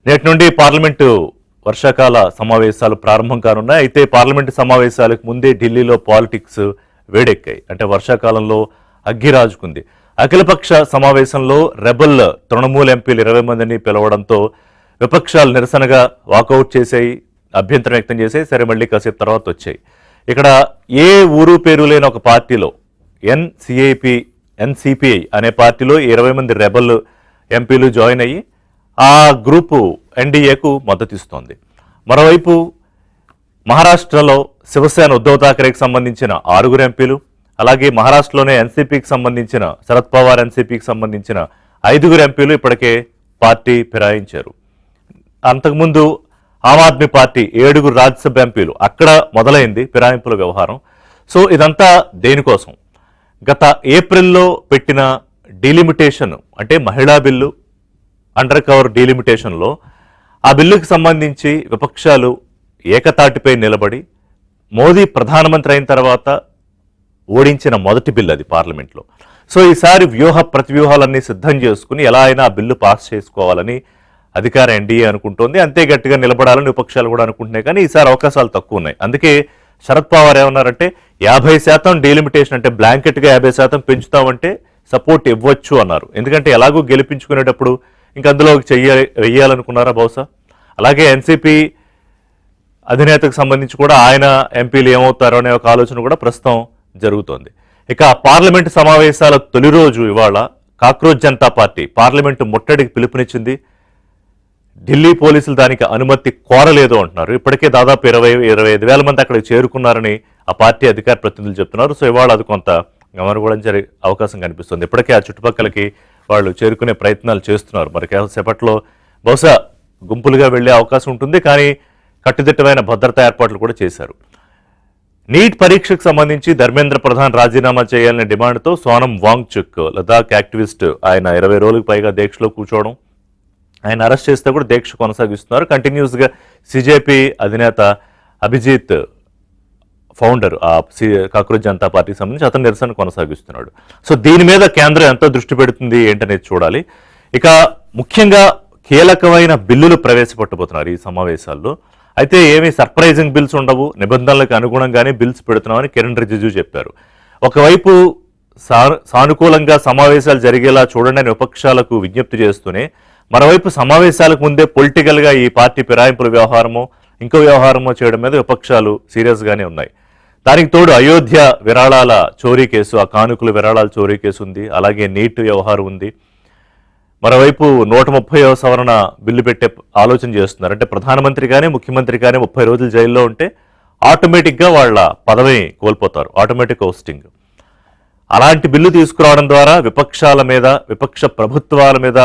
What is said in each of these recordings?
నేటి నుండి పార్లమెంటు వర్షాకాల సమావేశాలు ప్రారంభం కానున్నాయి. అయితే పార్లమెంటు సమావేశాలకు ముందే ఢిల్లీలో పాలిటిక్స్ వేడెక్కాయి. అంటే వర్షాకాలంలో అగ్గిరాజుకుంది. అఖిలపక్ష సమావేశంలో రెబల్ తృణమూల ఎంపీలు 20 మందిని పిలవడంతో విపక్షాలు నిరసనగా వాకౌట్ చేశాయి, అభ్యంతరం వ్యక్తం చేశాయి. సరే, మళ్ళీ కాసేపు తర్వాత వచ్చాయి. ఇక్కడ ఏ ఊరు పేరు లేని ఒక పార్టీలో ఎన్సిపిఐ అనే పార్టీలో 20 మంది రెబల్ ఎంపీలు జాయిన్ అయ్యి ఆ గ్రూపు ఎన్డీఏకు మద్దతిస్తోంది. మరోవైపు మహారాష్ట్రలో శివసేన ఉద్ధవ్ ఠాకరేకి సంబంధించిన 6 ఎంపీలు, అలాగే మహారాష్ట్రలోనే ఎన్సీపీకి సంబంధించిన శరద్ పవార్ ఎన్సీపీకి సంబంధించిన 5 ఎంపీలు ఇప్పటికే పార్టీ ఫిరాయించారు. అంతకుముందు ఆమ్ ఆద్మీ పార్టీ 7 రాజ్యసభ ఎంపీలు, అక్కడ మొదలైంది ఫిరాయింపుల వ్యవహారం. సో ఇదంతా దేనికోసం? గత ఏప్రిల్లో పెట్టిన డీలిమిటేషన్ అంటే మహిళా బిల్లు, అండర్ కవర్ డీలిమిటేషన్లో ఆ బిల్లుకి సంబంధించి విపక్షాలు ఏకతాటిపై నిలబడి మోదీ ప్రధానమంత్రి అయిన తర్వాత ఓడించిన మొదటి బిల్లు అది పార్లమెంట్లో. సో ఈసారి ప్రతివ్యూహాలన్నీ సిద్ధం చేసుకుని ఎలా అయినా ఆ బిల్లు పాస్ చేసుకోవాలని అధికార ఎన్డీఏ అనుకుంటోంది. అంతే గట్టిగా నిలబడాలని విపక్షాలు కూడా అనుకుంటున్నాయి. కానీ ఈసారి అవకాశాలు తక్కువ ఉన్నాయి. అందుకే శరద్ పవార్ ఏమన్నారంటే 50% డీలిమిటేషన్ అంటే బ్లాంకెట్గా 50% పెంచుతామంటే సపోర్ట్ ఇవ్వచ్చు అన్నారు. ఎందుకంటే ఎలాగో గెలిపించుకునేటప్పుడు ఇంక అందులో వెయ్యాలనుకున్నారా బహుశా. అలాగే ఎన్సీపీ అధినేతకు సంబంధించి కూడా ఆయన ఎంపీలు ఏమవుతారో అనే ఒక ఆలోచన కూడా ప్రస్తుతం జరుగుతోంది. ఇక పార్లమెంటు సమావేశాల తొలి రోజు ఇవాళ కాక్రోచ్ జనతా పార్టీ పార్లమెంటు ముట్టడికి పిలుపునిచ్చింది. ఢిల్లీ పోలీసులు దానికి అనుమతి కోరలేదు అంటున్నారు. ఇప్పటికే దాదాపు 25 వేల మంది అక్కడికి చేరుకున్నారని ఆ పార్టీ అధికార ప్రతినిధులు చెప్తున్నారు. సో ఇవాళ అది కొంత గమనించడం జరిగే అవకాశం కనిపిస్తుంది. ఇప్పటికే ఆ చుట్టుపక్కలకి వాళ్ళు చేరుకునే ప్రయత్నాలు చేస్తున్నారు. మరి సేపట్లో బహుశా గుంపులుగా వెళ్లే అవకాశం ఉంటుంది. కానీ కట్టుదిట్టమైన భద్రతా ఏర్పాట్లు కూడా చేశారు. నీట్ పరీక్షకు సంబంధించి ధర్మేంద్ర ప్రధాన్ రాజీనామా చేయాలనే డిమాండ్తో సోనం వాంగ్చుక్ లదాఖ్ యాక్టివిస్ట్ ఆయన 20 రోజులకు పైగా దీక్షలో కూర్చోవడం, ఆయన అరెస్ట్ చేస్తే కూడా దీక్ష కొనసాగిస్తున్నారు. కంటిన్యూస్గా సిజేపీ అధినేత అభిజిత్ ఫౌండర్ ఆ కాక్రోచ్ జనతా పార్టీకి సంబంధించి అతను నిరసన కొనసాగిస్తున్నాడు. సో దీని మీద కేంద్రం ఎంతో దృష్టి పెడుతుంది ఏంటనేది చూడాలి. ఇక ముఖ్యంగా కీలకమైన బిల్లులు ప్రవేశపెట్టబోతున్నారు ఈ సమావేశాల్లో. అయితే ఏమీ సర్ప్రైజింగ్ బిల్స్ ఉండవు, నిబంధనలకు అనుగుణంగానే బిల్స్ పెడుతున్నామని కిరణ్ రిజిజు చెప్పారు. ఒకవైపు సానుకూలంగా సమావేశాలు జరిగేలా చూడండి అని విపక్షాలకు విజ్ఞప్తి చేస్తూనే, మరోవైపు సమావేశాలకు ముందే పొలిటికల్గా ఈ పార్టీ ఫిరాయింపుల వ్యవహారమో ఇంకో వ్యవహారమో చేయడం మీద విపక్షాలు సీరియస్గానే ఉన్నాయి. దానికి తోడు అయోధ్య విరాళాల చోరీ కేసు, ఆ కానుకల విరాళాల చోరీ కేసు ఉంది. అలాగే నీట్ వ్యవహారం ఉంది. మరోవైపు 130వ సవరణ బిల్లు పెట్టే ఆలోచన చేస్తున్నారు. అంటే ప్రధానమంత్రి కానీ ముఖ్యమంత్రి కానీ 30 రోజులు జైల్లో ఉంటే ఆటోమేటిక్గా వాళ్ళ పదవి కోల్పోతారు, ఆటోమేటిక్ హోస్టింగ్. అలాంటి బిల్లు తీసుకురావడం ద్వారా విపక్షాల మీద, విపక్ష ప్రభుత్వాల మీద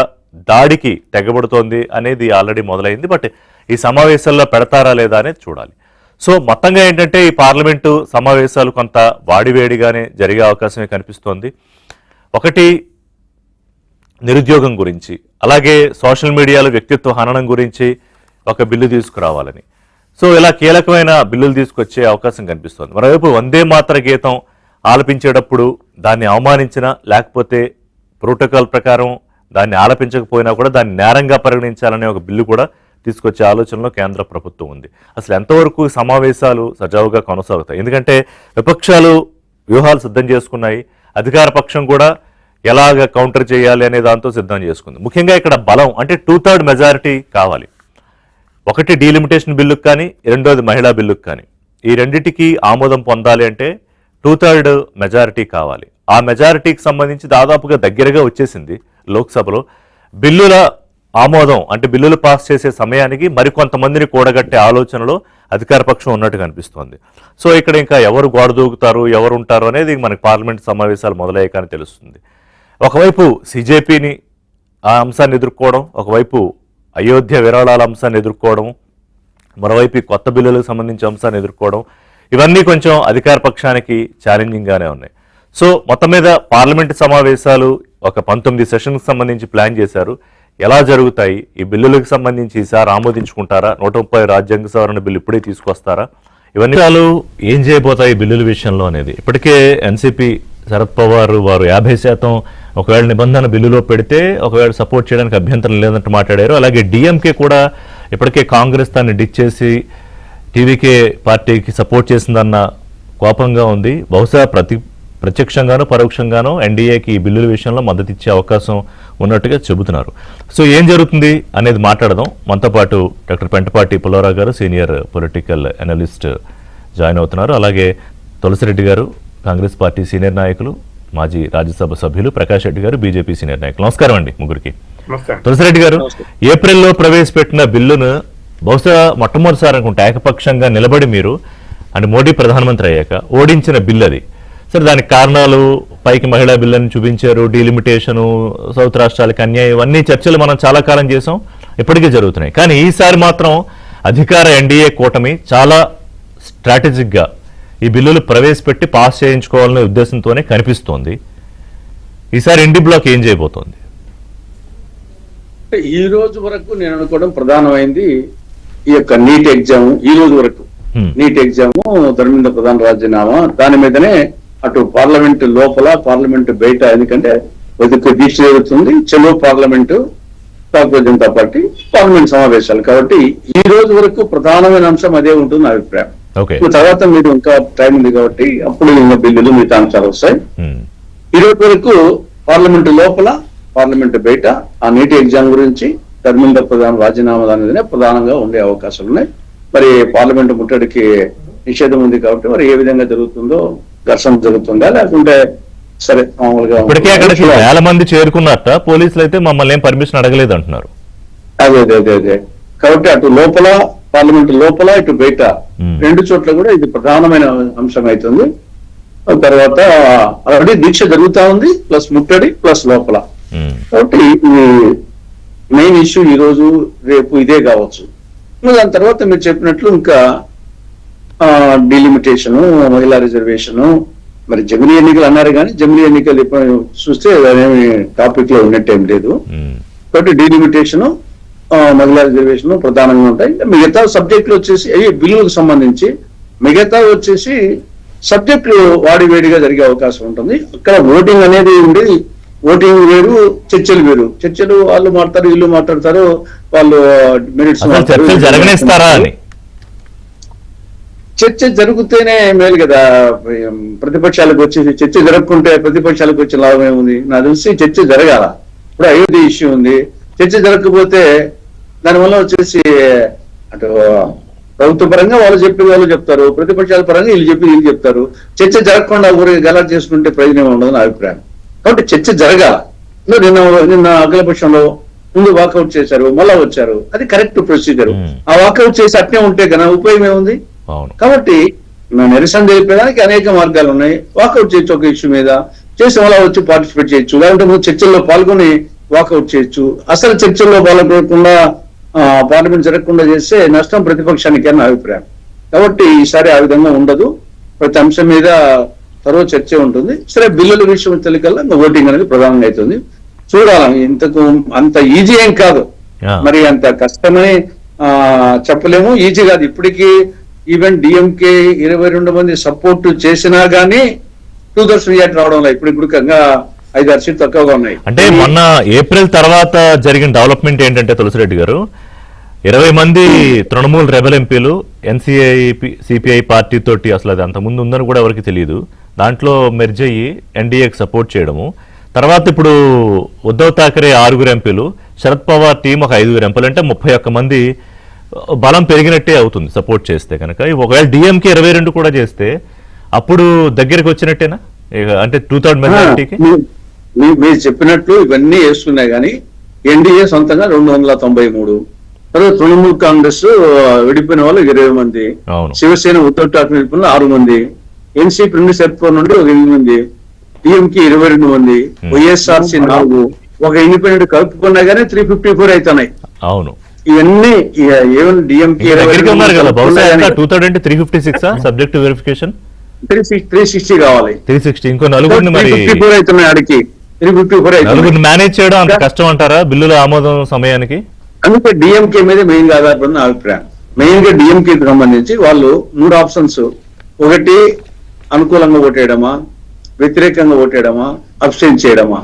దాడికి తెగబడుతోంది అనేది ఆల్రెడీ మొదలైంది. బట్ ఈ సమావేశాల్లో పెడతారా లేదా అనేది చూడాలి. సో మొత్తంగా ఏంటంటే ఈ పార్లమెంటు సమావేశాలు కొంత వాడివేడిగానే జరిగే అవకాశమే కనిపిస్తోంది. ఒకటి నిరుద్యోగం గురించి, అలాగే సోషల్ మీడియాలో వ్యక్తిత్వ హననం గురించి ఒక బిల్లు తీసుకురావాలని. సో ఇలా కీలకమైన బిల్లులు తీసుకొచ్చే అవకాశం కనిపిస్తోంది. మరోవైపు వందే మాతర గీతం ఆలపించేటప్పుడు దాన్ని అవమానించినా లేకపోతే ప్రోటోకాల్ ప్రకారం దాన్ని ఆలపించకపోయినా కూడా దాన్ని నేరంగా పరిగణించాలనే ఒక బిల్లు కూడా తీసుకొచ్చే ఆలోచనలో కేంద్ర ప్రభుత్వం ఉంది. అసలు ఎంతవరకు సమావేశాలు సజావుగా కొనసాగుతాయి? ఎందుకంటే విపక్షాలు వ్యూహాలు సిద్ధం చేసుకున్నాయి, అధికార పక్షం కూడా ఎలాగ కౌంటర్ చేయాలి అనే దాంతో సిద్ధం చేసుకుంది. ముఖ్యంగా ఇక్కడ బలం అంటే 2/3 మెజారిటీ కావాలి. ఒకటి డీలిమిటేషన్ బిల్లుకు కానీ, రెండోది మహిళా బిల్లుకు కానీ. ఈ రెండింటికి ఆమోదం పొందాలి అంటే 2/3 మెజారిటీ కావాలి. ఆ మెజారిటీకి సంబంధించి దాదాపుగా దగ్గరగా వచ్చేసింది లోక్సభలో. బిల్లుల ఆమోదం అంటే బిల్లులు పాస్ చేసే సమయానికి మరికొంతమందిని కూడగట్టే ఆలోచనలో అధికార పక్షం ఉన్నట్టు కనిపిస్తోంది. సో ఇక్కడ ఇంకా ఎవరు గోడ దూకుతారు, ఎవరు ఉంటారు అనేది మనకి పార్లమెంట్ సమావేశాలు మొదలయ్యాకని తెలుస్తుంది. ఒకవైపు సిజేపీని ఆ అంశాన్ని ఎదుర్కోవడం, ఒకవైపు అయోధ్య విరాళాల అంశాన్ని ఎదుర్కోవడం, మరోవైపు కొత్త బిల్లులకు సంబంధించిన అంశాన్ని ఎదుర్కోవడం, ఇవన్నీ కొంచెం అధికార పక్షానికి ఛాలెంజింగ్గానే ఉన్నాయి. సో మొత్తం మీద పార్లమెంటు సమావేశాలు ఒక 19 సెషన్కి సంబంధించి ప్లాన్ చేశారు. ఎలా జరుగుతాయి? ఈ బిల్లులకు సంబంధించి ఈసారి ఆమోదించుకుంటారా? 130 రాజ్యాంగ సవరణ బిల్లు ఇప్పుడే తీసుకొస్తారా? ఇవన్నీ ఏం చేయబోతాయి బిల్లుల విషయంలో అనేది. ఇప్పటికే ఎన్సీపీ శరద్ పవార్ వారు 50% ఒకవేళ నిబంధన బిల్లులో పెడితే ఒకవేళ సపోర్ట్ చేయడానికి అభ్యంతరం లేదంటూ మాట్లాడారు. అలాగే డిఎంకే కూడా ఇప్పటికే కాంగ్రెస్ దాన్ని డిచ్ చేసి టీవీకే పార్టీకి సపోర్ట్ చేసిందన్న కోపంగా ఉంది. బహుశా ప్రత్యక్షంగానో పరోక్షంగానో ఎన్డీఏకి ఈ బిల్లుల విషయంలో మద్దతు ఇచ్చే అవకాశం ఉన్నట్టుగా చెబుతున్నారు. సో ఏం జరుగుతుంది అనేది మాట్లాడదాం. మనతో పాటు డాక్టర్ పెంటపాటి పుల్లారావు గారు, సీనియర్ పొలిటికల్ అనలిస్ట్ జాయిన్ అవుతున్నారు. అలాగే తులసిరెడ్డి గారు, కాంగ్రెస్ పార్టీ సీనియర్ నాయకులు, మాజీ రాజ్యసభ సభ్యులు, ప్రకాష్ రెడ్డి గారు, బీజేపీ సీనియర్ నాయకులు. నమస్కారం అండి ముగ్గురికి. తులసిరెడ్డి గారు, ఏప్రిల్లో ప్రవేశపెట్టిన బిల్లును బహుశా మొట్టమొదటిసారి అనుకుంటే ఏకపక్షంగా నిలబడి మీరు అంటే మోడీ ప్రధానమంత్రి అయ్యాక ఓడించిన బిల్ అది. సరే, దానికి కారణాలు పైకి మహిళా బిల్లుని చూపించారు, డీలిమిటేషను, సౌత్ రాష్ట్రాలకు అన్యాయం, ఇవన్నీ చర్చలు మనం చాలా కాలం చేసాం, ఇప్పటికే జరుగుతున్నాయి. కానీ ఈసారి మాత్రం అధికార ఎన్డీఏ కూటమి చాలా స్ట్రాటజిక్గా ఈ బిల్లులు ప్రవేశపెట్టి పాస్ చేయించుకోవాలనే ఉద్దేశంతోనే కనిపిస్తోంది. ఈసారి ఇండి బ్లాక్ ఏం చేయబోతోంది? ఈ రోజు వరకు నేను అనుకోవడం ప్రధానమైంది ఈ యొక్క నీట్ ఎగ్జామ్. ఈ రోజు వరకు నీట్ ఎగ్జామ్, ధర్మేంద్ర ప్రధాన్ రాజీనామా, దాని మీదనే అటు పార్లమెంట్ లోపల, పార్లమెంట్ బయట, ఎందుకంటే దీక్ష జరుగుతుంది, చెలో parliament, Bharatiya Janata party parliament సమావేశాలు. కాబట్టి ఈ రోజు వరకు ప్రధానమైన అంశం అదే ఉంటుంది నా అభిప్రాయం. తర్వాత మీరు ఇంకా టైం ఉంది కాబట్టి అప్పుడు ఇంకా బిల్లులు, మిగతా అంశాలు వస్తాయి. ఈ రోజు వరకు పార్లమెంట్ లోపల, పార్లమెంట్ బయట ఆ నీటి ఎగ్జామ్ గురించి ధర్మేంద్ర ప్రధాన్ రాజీనామా అనేదినే ప్రధానంగా ఉండే అవకాశాలు ఉన్నాయి. మరి పార్లమెంట్ ముట్టడికి నిషేధం ఉంది కాబట్టి మరి ఏ విధంగా జరుగుతుందో, ఘర్షణ జరుగుతుందా లేకుంటే సరే మామూలుగా ఇప్పటికే అక్కడికి వేల మంది చేరుకున్నట్ట, పోలీసులు అయితే మమ్మల్ని ఏం పర్మిషన్ అడగలేదు అంటున్నారు. అదే కాబట్టి అటు లోపల, పార్లమెంట్ లోపల, ఇటు బయట రెండు చోట్ల కూడా ఇది ప్రధానమైన అంశం అవుతుంది. తర్వాత ఆల్రెడీ దీక్ష జరుగుతా ఉంది, ప్లస్ ముట్టడి, ప్లస్ లోపల. కాబట్టి మెయిన్ ఇష్యూ ఈ రోజు రేపు ఇదే కావచ్చు. దాని తర్వాత మీరు చెప్పినట్లు ఇంకా డిలిమిటేషను, మహిళా రిజర్వేషను, మరి జమిలీ ఎన్నికలు అన్నారు కానీ జమిలీ ఎన్నికలు ఇప్పుడు చూస్తే అదేమి టాపిక్ లో ఉన్నట్టేం లేదు. కాబట్టి డిలిమిటేషను, మహిళా రిజర్వేషన్ ప్రధానంగా ఉంటాయి. మిగతా సబ్జెక్టులు వచ్చేసి బిల్లులకు సంబంధించి మిగతా వచ్చేసి సబ్జెక్టులు వాడివేడిగా జరిగే అవకాశం ఉంటుంది. అక్కడ ఓటింగ్ అనేది ఉండి, ఓటింగ్ వేరు, చర్చలు వేరు. చర్చలు వాళ్ళు మాట్లాడతారు, వీళ్ళు మాట్లాడతారు, వాళ్ళు మెరిట్స్ జరగనిస్తారా అని. చర్చ జరిగితేనే మేలు కదా. ప్రతిపక్షాలకు వచ్చేసి చర్చ జరగకుంటే ప్రతిపక్షాలకు వచ్చే లాభం ఏముంది? నాకు తెలిసి చర్చ జరగాల. ఇప్పుడు అయోధ్య ఇష్యూ ఉంది, చర్చ జరగకపోతే దానివల్ల వచ్చేసి అటు ప్రభుత్వ పరంగా వాళ్ళు చెప్పి వాళ్ళు చెప్తారు, ప్రతిపక్షాల పరంగా వీళ్ళు చెప్పి వీళ్ళు చెప్తారు. చర్చ జరగకుండా ఊరికి గలాట్ చేసుకుంటే ప్రయోజనం ఉండదు నా అభిప్రాయం. కాబట్టి చర్చ జరగాల. నిన్న అఖిలపక్షంలో ముందు వాకౌట్ చేశారు, మళ్ళా వచ్చారు, అది కరెక్ట్ ప్రొసీజర్. ఆ వాకౌట్ చేసి అట్నే ఉంటే కన్నా ఉపయోగం ఏముంది? కాబట్టి నిరసన తెలిపేదానికి అనేక మార్గాలు ఉన్నాయి. వాకౌట్ చేయొచ్చు, ఒక ఇష్యూ మీద చేసి మళ్ళా వచ్చి పార్టిసిపేట్ చేయొచ్చు, లేకుంటే ముందు చర్చల్లో పాల్గొని వాకౌట్ చేయొచ్చు. అసలు చర్చల్లో పాల్గొనకుండా పార్లమెంట్ జరగకుండా చేస్తే నష్టం ప్రతిపక్షానికి అని నా అభిప్రాయం. కాబట్టి ఈసారి ఆ విధంగా ఉండదు. ప్రతి అంశం మీద తర్వాత చర్చ ఉంటుంది. సరే, బిల్లుల విషయం తెలికల్లా ఓటింగ్ అనేది ప్రధానంగా అవుతుంది. చూడాలి. ఇంతకు అంత ఈజీ ఏం కాదు, మరి అంత కష్టమని చెప్పలేము. ఈజీ కాదు. ఇప్పటికీ ఈవెన్ డిఎంకే 22 మంది సపోర్ట్ చేసినా గానీ 2/3 రియాక్ట్ రావడం లేదు. ఇప్పుడు 5-6 సీట్లు తక్కువగా ఉన్నాయి. అంటే మొన్న ఏప్రిల్ తర్వాత జరిగిన డెవలప్మెంట్ ఏంటంటే తులసిరెడ్డి గారు, 20 మంది తృణమూల్ రెబల్ ఎంపీలు సిపిఐ పార్టీ తోటి, అసలు అది అంతకుముందు ఉందని కూడా ఎవరికి తెలియదు, దాంట్లో మెర్జ్ అయ్యి ఎన్డీఏకి సపోర్ట్ చేయడము. తర్వాత ఇప్పుడు ఉద్ధవ్ ఠాకరే 6 ఎంపీలు, శరద్ పవార్ టీం ఒక 5 ఎంపీలు, అంటే 31 మంది బలం పెరిగినట్టే అవుతుంది సపోర్ట్ చేస్తే కనుక. ఒకవేళ డిఎంకే 22 కూడా చేస్తే అప్పుడు దగ్గరికి వచ్చినట్టేనా? అంటే 2/3 మెజారిటీకి మీరు చెప్పినట్లు ఇవన్నీ వేస్తున్నాయి. కానీ ఎన్డీఏ సొంతంగా 293, తర్వాత తృణమూల్ కాంగ్రెస్ విడిపోయిన వాళ్ళు 20 మంది, శివసేన ఉద్ధవ్ ఠాకరే విడిపోయిన 6 మంది, ఎన్సీపీ 2 సెప్టెంబర్ నుండి ఒక 8 మంది, టీఎంకి 22 మంది, వైఎస్ఆర్సీ 4, ఒక ఇండిపెండెంట్ కలుపుకున్నా గానీ 354 అవుతున్నాయి. అవును, ఇవన్నీ ఈవెన్ డిఎంకే 356 వెరిఫికేషన్ 360 కావాలి. 360 ఇంకో నలుగురిని మరి 354 అవుతున్నాయి. ఆడికి 354 నలుగురిని మేనేజ్ చేయడం అంత కష్టం అంటారా బిల్లుల ఆమోదం సమయానికి? అందుకే డిఎంకే మీద మెయిన్ గా ఆధారపడిన అభిప్రాయం. మెయిన్ గా డిఎంకేకి సంబంధించి వాళ్ళు 3 ఆప్షన్స్. ఒకటి అనుకూలంగా ఓటేయడమా, వ్యతిరేకంగా ఓటేయడమా, అబ్స్టైన్ చేయడమా.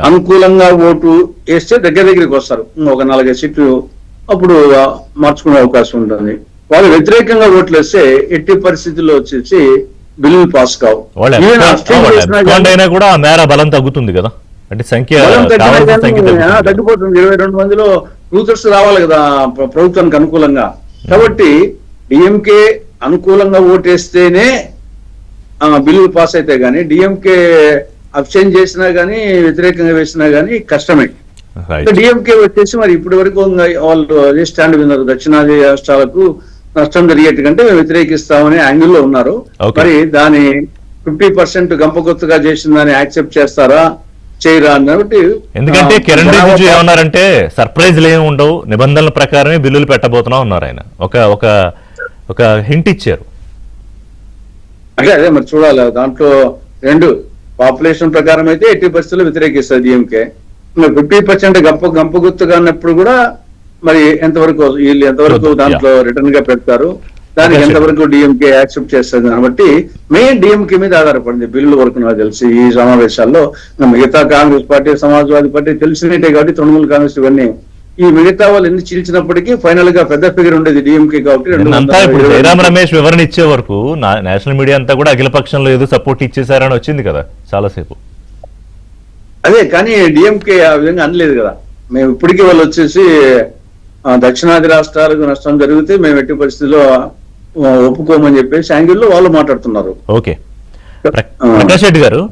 అనుకూలంగా ఓటు వేస్తే దగ్గరికి వస్తారు, ఒక 4-5 సీట్లు అప్పుడు మార్చుకునే అవకాశం ఉంటుంది. వాళ్ళు వ్యతిరేకంగా ఓట్లు వేస్తే ఎట్టి పరిస్థితుల్లో వచ్చేసి బిల్లులు పాస్ కావు. అయినా కూడా ఆ మేర బలం తగ్గుతుంది కదా, అంటే సంఖ్య తగ్గిపోతుంది. 22 మందిలో రూటర్స్ రావాలి కదా ప్రభుత్వానికి అనుకూలంగా. కాబట్టి డిఎంకే అనుకూలంగా ఓటేస్తేనే బిల్లులు పాస్ అయితే గానీ, డిఎంకే అబ్స్టైన్ చేసినా గానీ, వ్యతిరేకంగా వేసినా గానీ కష్టమే. డిఎంకే వచ్చేసి మరి ఇప్పటి వరకు వాళ్ళు అదే స్టాండ్ విన్నారు, దక్షిణాది రాష్ట్రాలకు నష్టం జరిగేట్టుకంటే మేము వ్యతిరేకిస్తామనే యాంగిల్లో ఉన్నారు. మరి దాని 50% గంపగుత్తగా చేసిన దాన్ని యాక్సెప్ట్ చేస్తారా చేయరా అన్నట్టు. ఎందుకంటే కిరణ్ రిజిజు ఏమన్నారంటే సర్ప్రైజ్లు ఏమి ఉండవు, నిబంధనల ప్రకారమే బిల్లులు పెట్టబోతున్నాం ఉన్నారు ఆయన. ఒక హింట్ ఇచ్చారు. అదే మరి చూడాలి. దాంట్లో 2 పాపులేషన్ ప్రకారం అయితే 80% వ్యతిరేకిస్తారు డిఎంకే. 50% గంపగుత్తగా అన్నప్పుడు కూడా మరి ఎంతవరకు వీళ్ళు ఎంతవరకు దాంట్లో రిటర్న్ గా పెడతారు, దానికి ఎంతవరకు డిఎంకే యాక్సెప్ట్ చేస్తుంది. కాబట్టి మెయిన్ డిఎంకే మీద ఆధారపడింది బిల్లుల వరకు నాకు తెలిసి ఈ సమావేశాల్లో. మిగతా కాంగ్రెస్ పార్టీ, సమాజ్వాదీ పార్టీ తెలిసినట్టే కాబట్టి తృణమూల్ కాంగ్రెస్ ఇవన్నీ ఈ మిగతా వాళ్ళు ఎన్ని చీల్చినప్పటికీ ఫైనల్ గా పెద్ద ఫిగర్ ఉండేది డిఎంకే కాబట్టి. ఇప్పుడు జయరాం రమేష్ వివరణ ఇచ్చే వరకు నేషనల్ మీడియా అంతా కూడా అఖిల పక్షంలో ఏదో సపోర్ట్ ఇచ్చేసారని వచ్చింది కదా చాలాసేపు. అదే కానీ డిఎంకే ఆ విధంగా అనలేదు కదా. మేము ఇప్పటికీ వాళ్ళు వచ్చేసి దక్షిణాది రాష్ట్రాలకు నష్టం జరిగితే మేము ఎట్టి పరిస్థితిలో ఒప్పుకోమని చెప్పేసి యాంగిల్లో వాళ్ళు మాట్లాడుతున్నారు. ఓకే ప్రకాష్ రెడ్డి గారు,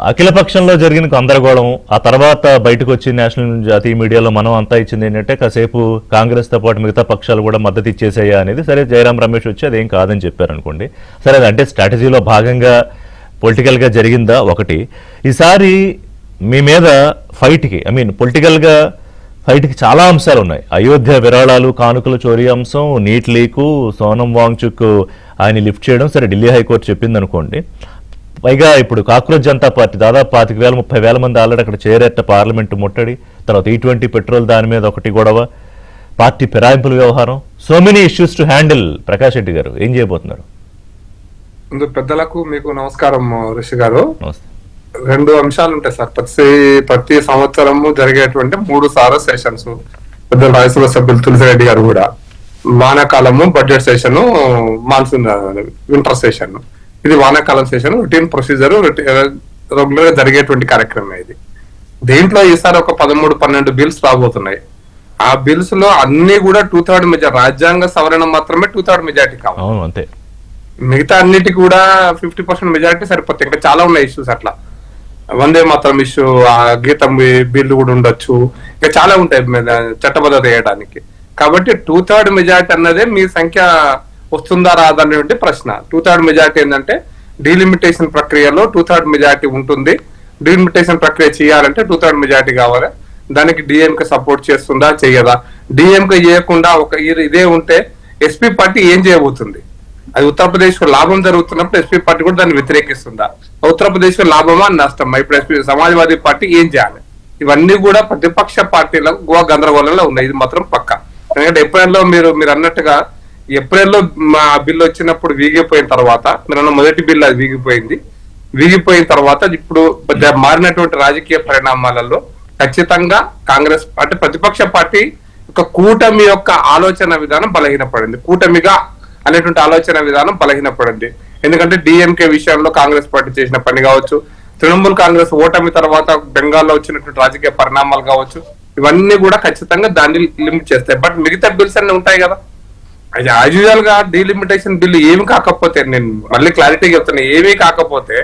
అఖిల పక్షంలో జరిగిన గందరగోళం ఆ తర్వాత బయటకు వచ్చి నేషనల్ జాతీయ మీడియాలో మనం అంతా ఇచ్చింది ఏంటంటే కాసేపు కాంగ్రెస్ తో పాటు మిగతా పక్షాలు కూడా మద్దతు ఇచ్చేసాయా అనేది. సరే జయరాం రమేష్ వచ్చి అదేం కాదని చెప్పారు అనుకోండి. సరే అది అంటే స్ట్రాటజీలో భాగంగా పొలిటికల్ గా జరిగిందా ఒకటి. ఈసారి మీ మీద ఫైట్కి పొలిటికల్ గా చాలా అంశాలు ఉన్నాయి. అయోధ్య విరాళాలు, కానుకల చోరీ అంశం, నీట్ లీకు, సోనం వాంగ్చుక్ ఆయన లిఫ్ట్ చేయడం, సరే ఢిల్లీ హైకోర్టు చెప్పింది అనుకోండి. పైగా ఇప్పుడు కాక్రోచ్ జనతా పార్టీ దాదాపు 25,000-30,000 మంది ఆల్రెడీ అక్కడ చేరేట, పార్లమెంటు ముట్టడి, తర్వాత E20 పెట్రోల్ దాని మీద ఒకటి గొడవ, పార్టీ ఫిరాయింపుల వ్యవహారం, so many issues to handle. Prakash Reddy గారు ఏం చేయబోతున్నారు? ముందు పెద్దలకు మీకు నమస్కారం ఋషి గారు. 2 అంశాలు ఉంటాయి సార్ ప్రతి సంవత్సరము జరిగేటువంటి 3 సార్లు సెషన్స్. పెద్దల రాజ్యసభ సభ్యులు తులసిరెడ్డి గారు కూడా వానాకాలము budget session, monsoon winter session. ఇది వానాకాలం సెషన్, రొటీన్ ప్రొసీజర్, రెగ్యులర్ గా జరిగేటువంటి కార్యక్రమం ఇది. దీంట్లో ఈసారి ఒక 13-12 బిల్స్ రాబోతున్నాయి. ఆ బిల్స్ లో అన్ని కూడా 2/3 మెజార్టీ, రాజ్యాంగ సవరణ మాత్రమే 2/3 మెజార్టీ కావాలి. అంతే, మిగతా అన్నిటికీ కూడా 50% మెజారిటీ సరిపోతాయి. ఇంకా చాలా ఉన్నాయి ఇష్యూస్. అట్లా వందే మాత్రం ఇష్యూ, గీతం బిల్లు కూడా ఉండొచ్చు, ఇంకా చాలా ఉంటాయి చట్టబద్ధత చేయడానికి. కాబట్టి 2/3 మెజారిటీ అన్నదే మీ సంఖ్య వస్తుందా రాదనేటువంటి ప్రశ్న. 2/3 మెజారిటీ ఏంటంటే డీలిమిటేషన్ ప్రక్రియలో 2/3 మెజారిటీ ఉంటుంది. డీలిమిటేషన్ ప్రక్రియ చేయాలంటే 2/3 మెజారిటీ కావాలి. దానికి డిఎంకే సపోర్ట్ చేస్తుందా చేయదా? డిఎంకే చేయకుండా ఇదే ఉంటే ఎస్పీ పార్టీ ఏం చేయబోతుంది? అది ఉత్తరప్రదేశ్ లో లాభం జరుగుతున్నప్పుడు ఎస్పీ పార్టీ కూడా దాన్ని వ్యతిరేకిస్తుందా? ఉత్తరప్రదేశ్ లో లాభమా నష్టమా? ఇప్పుడు సమాజ్వాదీ పార్టీ ఏం చేయాలి? ఇవన్నీ కూడా ప్రతిపక్ష పార్టీలకు గందరగోళంలో ఉన్నాయి. ఇది మాత్రం పక్క. ఎందుకంటే ఏప్రిల్లో మీరు అన్నట్టుగా ఏప్రిల్లో మా బిల్లు వచ్చినప్పుడు వీగిపోయిన తర్వాత, మీరు మొదటి బిల్లు అది వీగిపోయిన తర్వాత ఇప్పుడు మారినటువంటి రాజకీయ పరిణామాలలో ఖచ్చితంగా కాంగ్రెస్ పార్టీ, ప్రతిపక్ష పార్టీ కూటమి యొక్క ఆలోచన విధానం బలహీనపడింది. కూటమిగా అనేటువంటి ఆలోచన విధానం బలహీనపడింది. ఎందుకంటే డిఎంకే విషయంలో కాంగ్రెస్ పార్టీ చేసిన పని కావచ్చు, తృణమూల్ కాంగ్రెస్ ఓటమి తర్వాత బెంగాల్లో వచ్చినటువంటి రాజకీయ పరిణామాలు కావచ్చు, ఇవన్నీ కూడా ఖచ్చితంగా దాన్ని లిమిట్ చేస్తాయి. బట్ మిగతా బిల్స్ అన్ని ఉంటాయి కదా. యాజ్ యూజువల్ గా డీలిమిటేషన్ బిల్లు ఏమి కాకపోతే, నేను మళ్ళీ క్లారిటీ చెప్తున్నా, ఏమీ కాకపోతే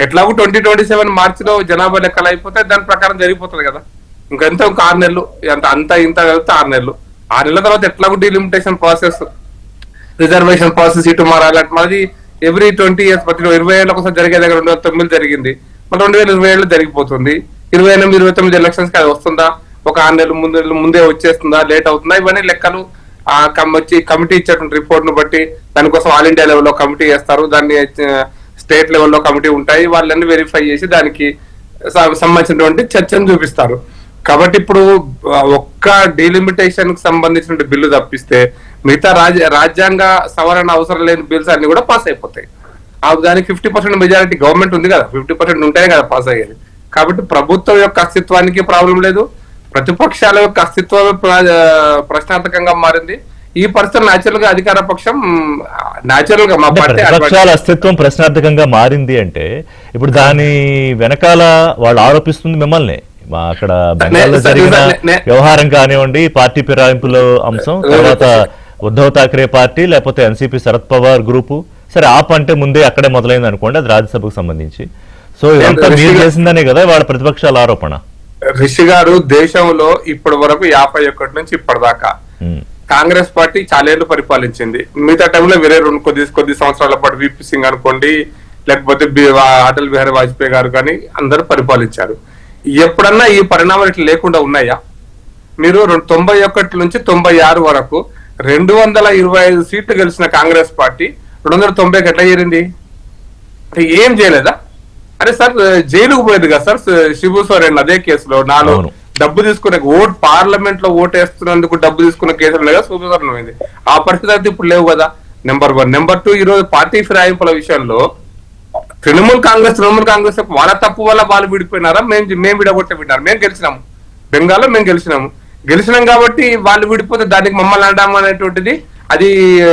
ఎట్లాగో 2027 మార్చిలో జనాభా లెక్కలు అయిపోతే దాని ప్రకారం జరిగిపోతుంది కదా. ఇంకెంత 6 నెలలు, అంత ఇంత కలిపితే 6 నెలలు. 6 నెలల తర్వాత ఎట్లాగో డీలిమిటేషన్ ప్రాసెస్, రిజర్వేషన్ ప్రాసెస్ ఇటు మారాలి. మళ్ళీ ఎవ్రీ 20 years, ప్రతి 20 ఏళ్ళ కోసం జరిగే దగ్గర 2009 జరిగింది, మళ్ళీ 2027 జరిగిపోతుంది. 28, 29 ఎలక్షన్స్ కి అది వస్తుందా? ఒక 6 నెలలు ముందే వచ్చేస్తుందా? లేట్ అవుతుందా? ఇవన్నీ లెక్కలు వచ్చి కమిటీ ఇచ్చేటువంటి రిపోర్ట్ ను బట్టి దానికోసం ఆల్ ఇండియా లెవెల్లో కమిటీ చేస్తారు, దాన్ని స్టేట్ లెవెల్లో కమిటీ ఉంటాయి, వాళ్ళని వెరిఫై చేసి దానికి సంబంధించినటువంటి చర్చను చూపిస్తారు. కాబట్టి ఇప్పుడు ఒక్క డీలిమిటేషన్ కి సంబంధించిన బిల్లు తప్పిస్తే మిగతా రాజ్యాంగ సవరణ అవసరం లేని బిల్స్ అన్ని కూడా పాస్ అయిపోతాయి. దానికి 50% మెజారిటీ గవర్నమెంట్ ఉంది కదా, 50% ఉంటేనే కదా పాస్ అయ్యేది. కాబట్టి ప్రభుత్వం యొక్క అస్తిత్వానికి ప్రాబ్లం లేదు, ప్రతిపక్షాల యొక్క అస్తిత్వమే ప్రశ్నార్థకంగా మారింది. ఈ పరిస్థితులు న్యాచురల్ గా అధికార పక్షం న్యాచురల్ గా మా అంటే పార్టీ ప్రతిపక్షాల అస్తిత్వం ప్రశ్నార్థకంగా మారింది అంటే ఇప్పుడు దాని వెనకాల వాళ్ళు ఆరోపిస్తుంది మిమ్మల్ని. అక్కడ బెంగాల్లో జరిగిన వ్యవహారం కానివ్వండి, పార్టీ ఫిరాయింపుల అంశం, తర్వాత ఉద్ధవ్ ఠాక్రే పార్టీ లేకపోతే ఎన్సీపీ శరద్ పవార్ గ్రూపు, సరే ఆప్ అంటే ముందే అక్కడే మొదలైంది అనుకోండి, అది రాజ్యసభకు సంబంధించి. సో ఇదంతా మీరు చేసిందనే కదా వాళ్ళ ప్రతిపక్షాల ఆరోపణ. రిషి గారు, దేశంలో ఇప్పటి వరకు 51 నుంచి ఇప్పటిదాకా కాంగ్రెస్ పార్టీ చాలేళ్లు పరిపాలించింది. మిగతా టైంలో వేరే కొద్ది సంవత్సరాల పాటు విపి సింగ్ అనుకోండి, లేకపోతే అటల్ బిహారీ వాజ్పేయి గారు కానీ అందరూ పరిపాలించారు. ఎప్పుడన్నా ఈ పరిణామాలు ఇట్లా లేకుండా ఉన్నాయా? మీరు 91 నుంచి 96 వరకు 225 సీట్లు గెలిచిన కాంగ్రెస్ పార్టీ 290కి ఎట్లా చేరింది? అంటే ఏం చేయలేదా? అరే సార్, జైలుకు పోయేది కదా సార్ శిబు సోరెన్ అదే కేసులో డబ్బు తీసుకునే పార్లమెంట్ లో ఓటు వేస్తున్నందుకు డబ్బు తీసుకున్న కేసులు లేదా శిబు సోరెన్ పోయింది. ఆ పరిస్థితి అయితే ఇప్పుడు లేవు కదా. నెంబర్ 1. నెంబర్ 2, ఈ రోజు పార్టీ ఫిరాయింపుల విషయంలో తృణమూల్ కాంగ్రెస్ వాళ్ళ తప్పు వల్ల వాళ్ళు విడిపోయినారా? మేము విడగొట్టినారు. మేము గెలిచినాము, బెంగాల్లో మేము గెలిచినాం కాబట్టి వాళ్ళు విడిపోతే దానికి మమ్మల్ని అనడం అనేటువంటిది అది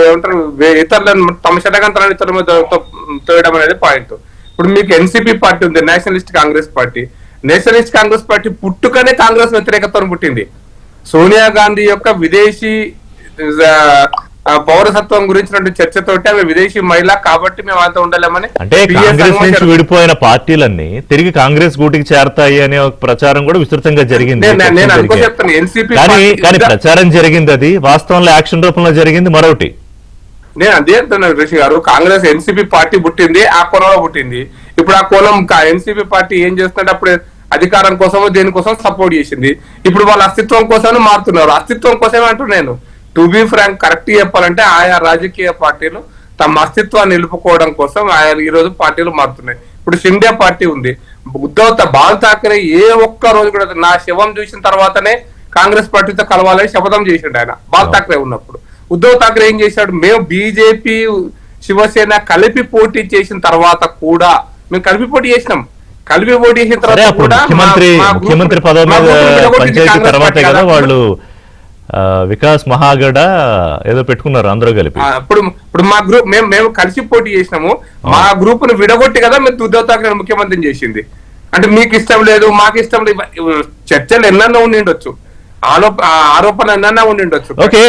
ఏమంటారు, ఇతరులను తమ శతగంతరాన్ని ఇతరుల మీద తోయడం అనేది పాయింట్. ఇప్పుడు మీకు ఎన్సీపీ పార్టీ ఉంది, nationalist Congress party. Nationalist Congress party పుట్టుకనే కాంగ్రెస్ వ్యతిరేకతను పుట్టింది. సోనియా గాంధీ యొక్క విదేశీ పౌరసత్వం గురించినటువంటి చర్చతోటి ఆమె విదేశీ మహిళ కాబట్టి మేము అంతా ఉండలేమని, అంటే కాంగ్రెస్ నుంచి విడిపోయిన పార్టీలన్నీ తిరిగి కాంగ్రెస్ గూటికి చేరతాయి అనే ఒక ప్రచారం కూడా విస్తృతంగా జరిగింది. నేను అనుకో చెప్తాను, ఎన్సీపీ కానీ ప్రచారం జరిగింది, అది వాస్తవంలో యాక్షన్ రూపంలో జరిగింది మరొకటి. నేను అదే అంటున్నాను రిషి గారు, కాంగ్రెస్ ఎన్సీపీ పార్టీ పుట్టింది ఆ కోణంలో పుట్టింది. ఇప్పుడు ఆ కోణం ఎన్సీపీ పార్టీ ఏం చేస్తుంటే అప్పుడు అధికారం కోసమో దేనికోసం సపోర్ట్ చేసింది, ఇప్పుడు వాళ్ళ అస్తిత్వం కోసమే మారుతున్నారు. అస్తిత్వం కోసమే అంటున్నాను నేను. టు బి ఫ్రాంక్, కరెక్ట్ చెప్పాలంటే ఆయా రాజకీయ పార్టీలు తమ అస్తిత్వాన్ని నిలుపుకోవడం కోసం ఆయా ఈ రోజు పార్టీలు మారుతున్నాయి. ఇప్పుడు షిండే పార్టీ ఉంది, బాల్ ఠాకరే ఏ ఒక్క రోజు కూడా నా శవం చూసిన తర్వాతనే కాంగ్రెస్ పార్టీతో కలవాలని శపథం చేసిండు ఆయన. బాల్ ఠాకరే ఉన్నప్పుడు ఉద్ధవ్ ఠాకరే ఏం చేశాడు, మేము బీజేపీ శివసేన కలిపి పోటీ చేసిన తర్వాత కూడా మేము కలిపి పోటీ చేసినాం. కలిపి పోటీ చేసిన తర్వాత కూడా ముఖ్యమంత్రి పదవి మీద పంచాయతీ తర్వాతే కదా వాళ్ళు వికాస్ మహాగడ ఏదో పెట్టుకున్నారు అందరూ కలిపి. ఇప్పుడు మా గ్రూప్ మేము కలిసి పోటీ చేసినాము, మా గ్రూప్ ను విడగొట్టి కదా మేము ఉద్ధవ్ ఠాకరే ముఖ్యమంత్రిని చేసింది. అంటే మీకు ఇష్టం లేదు, మాకు ఇష్టం లేదు, చర్చలు ఎన్నన్నా ఉండిండొచ్చు, ఆరోపణ ఎన్నన్నా ఉండిండొచ్చు. ఓకే,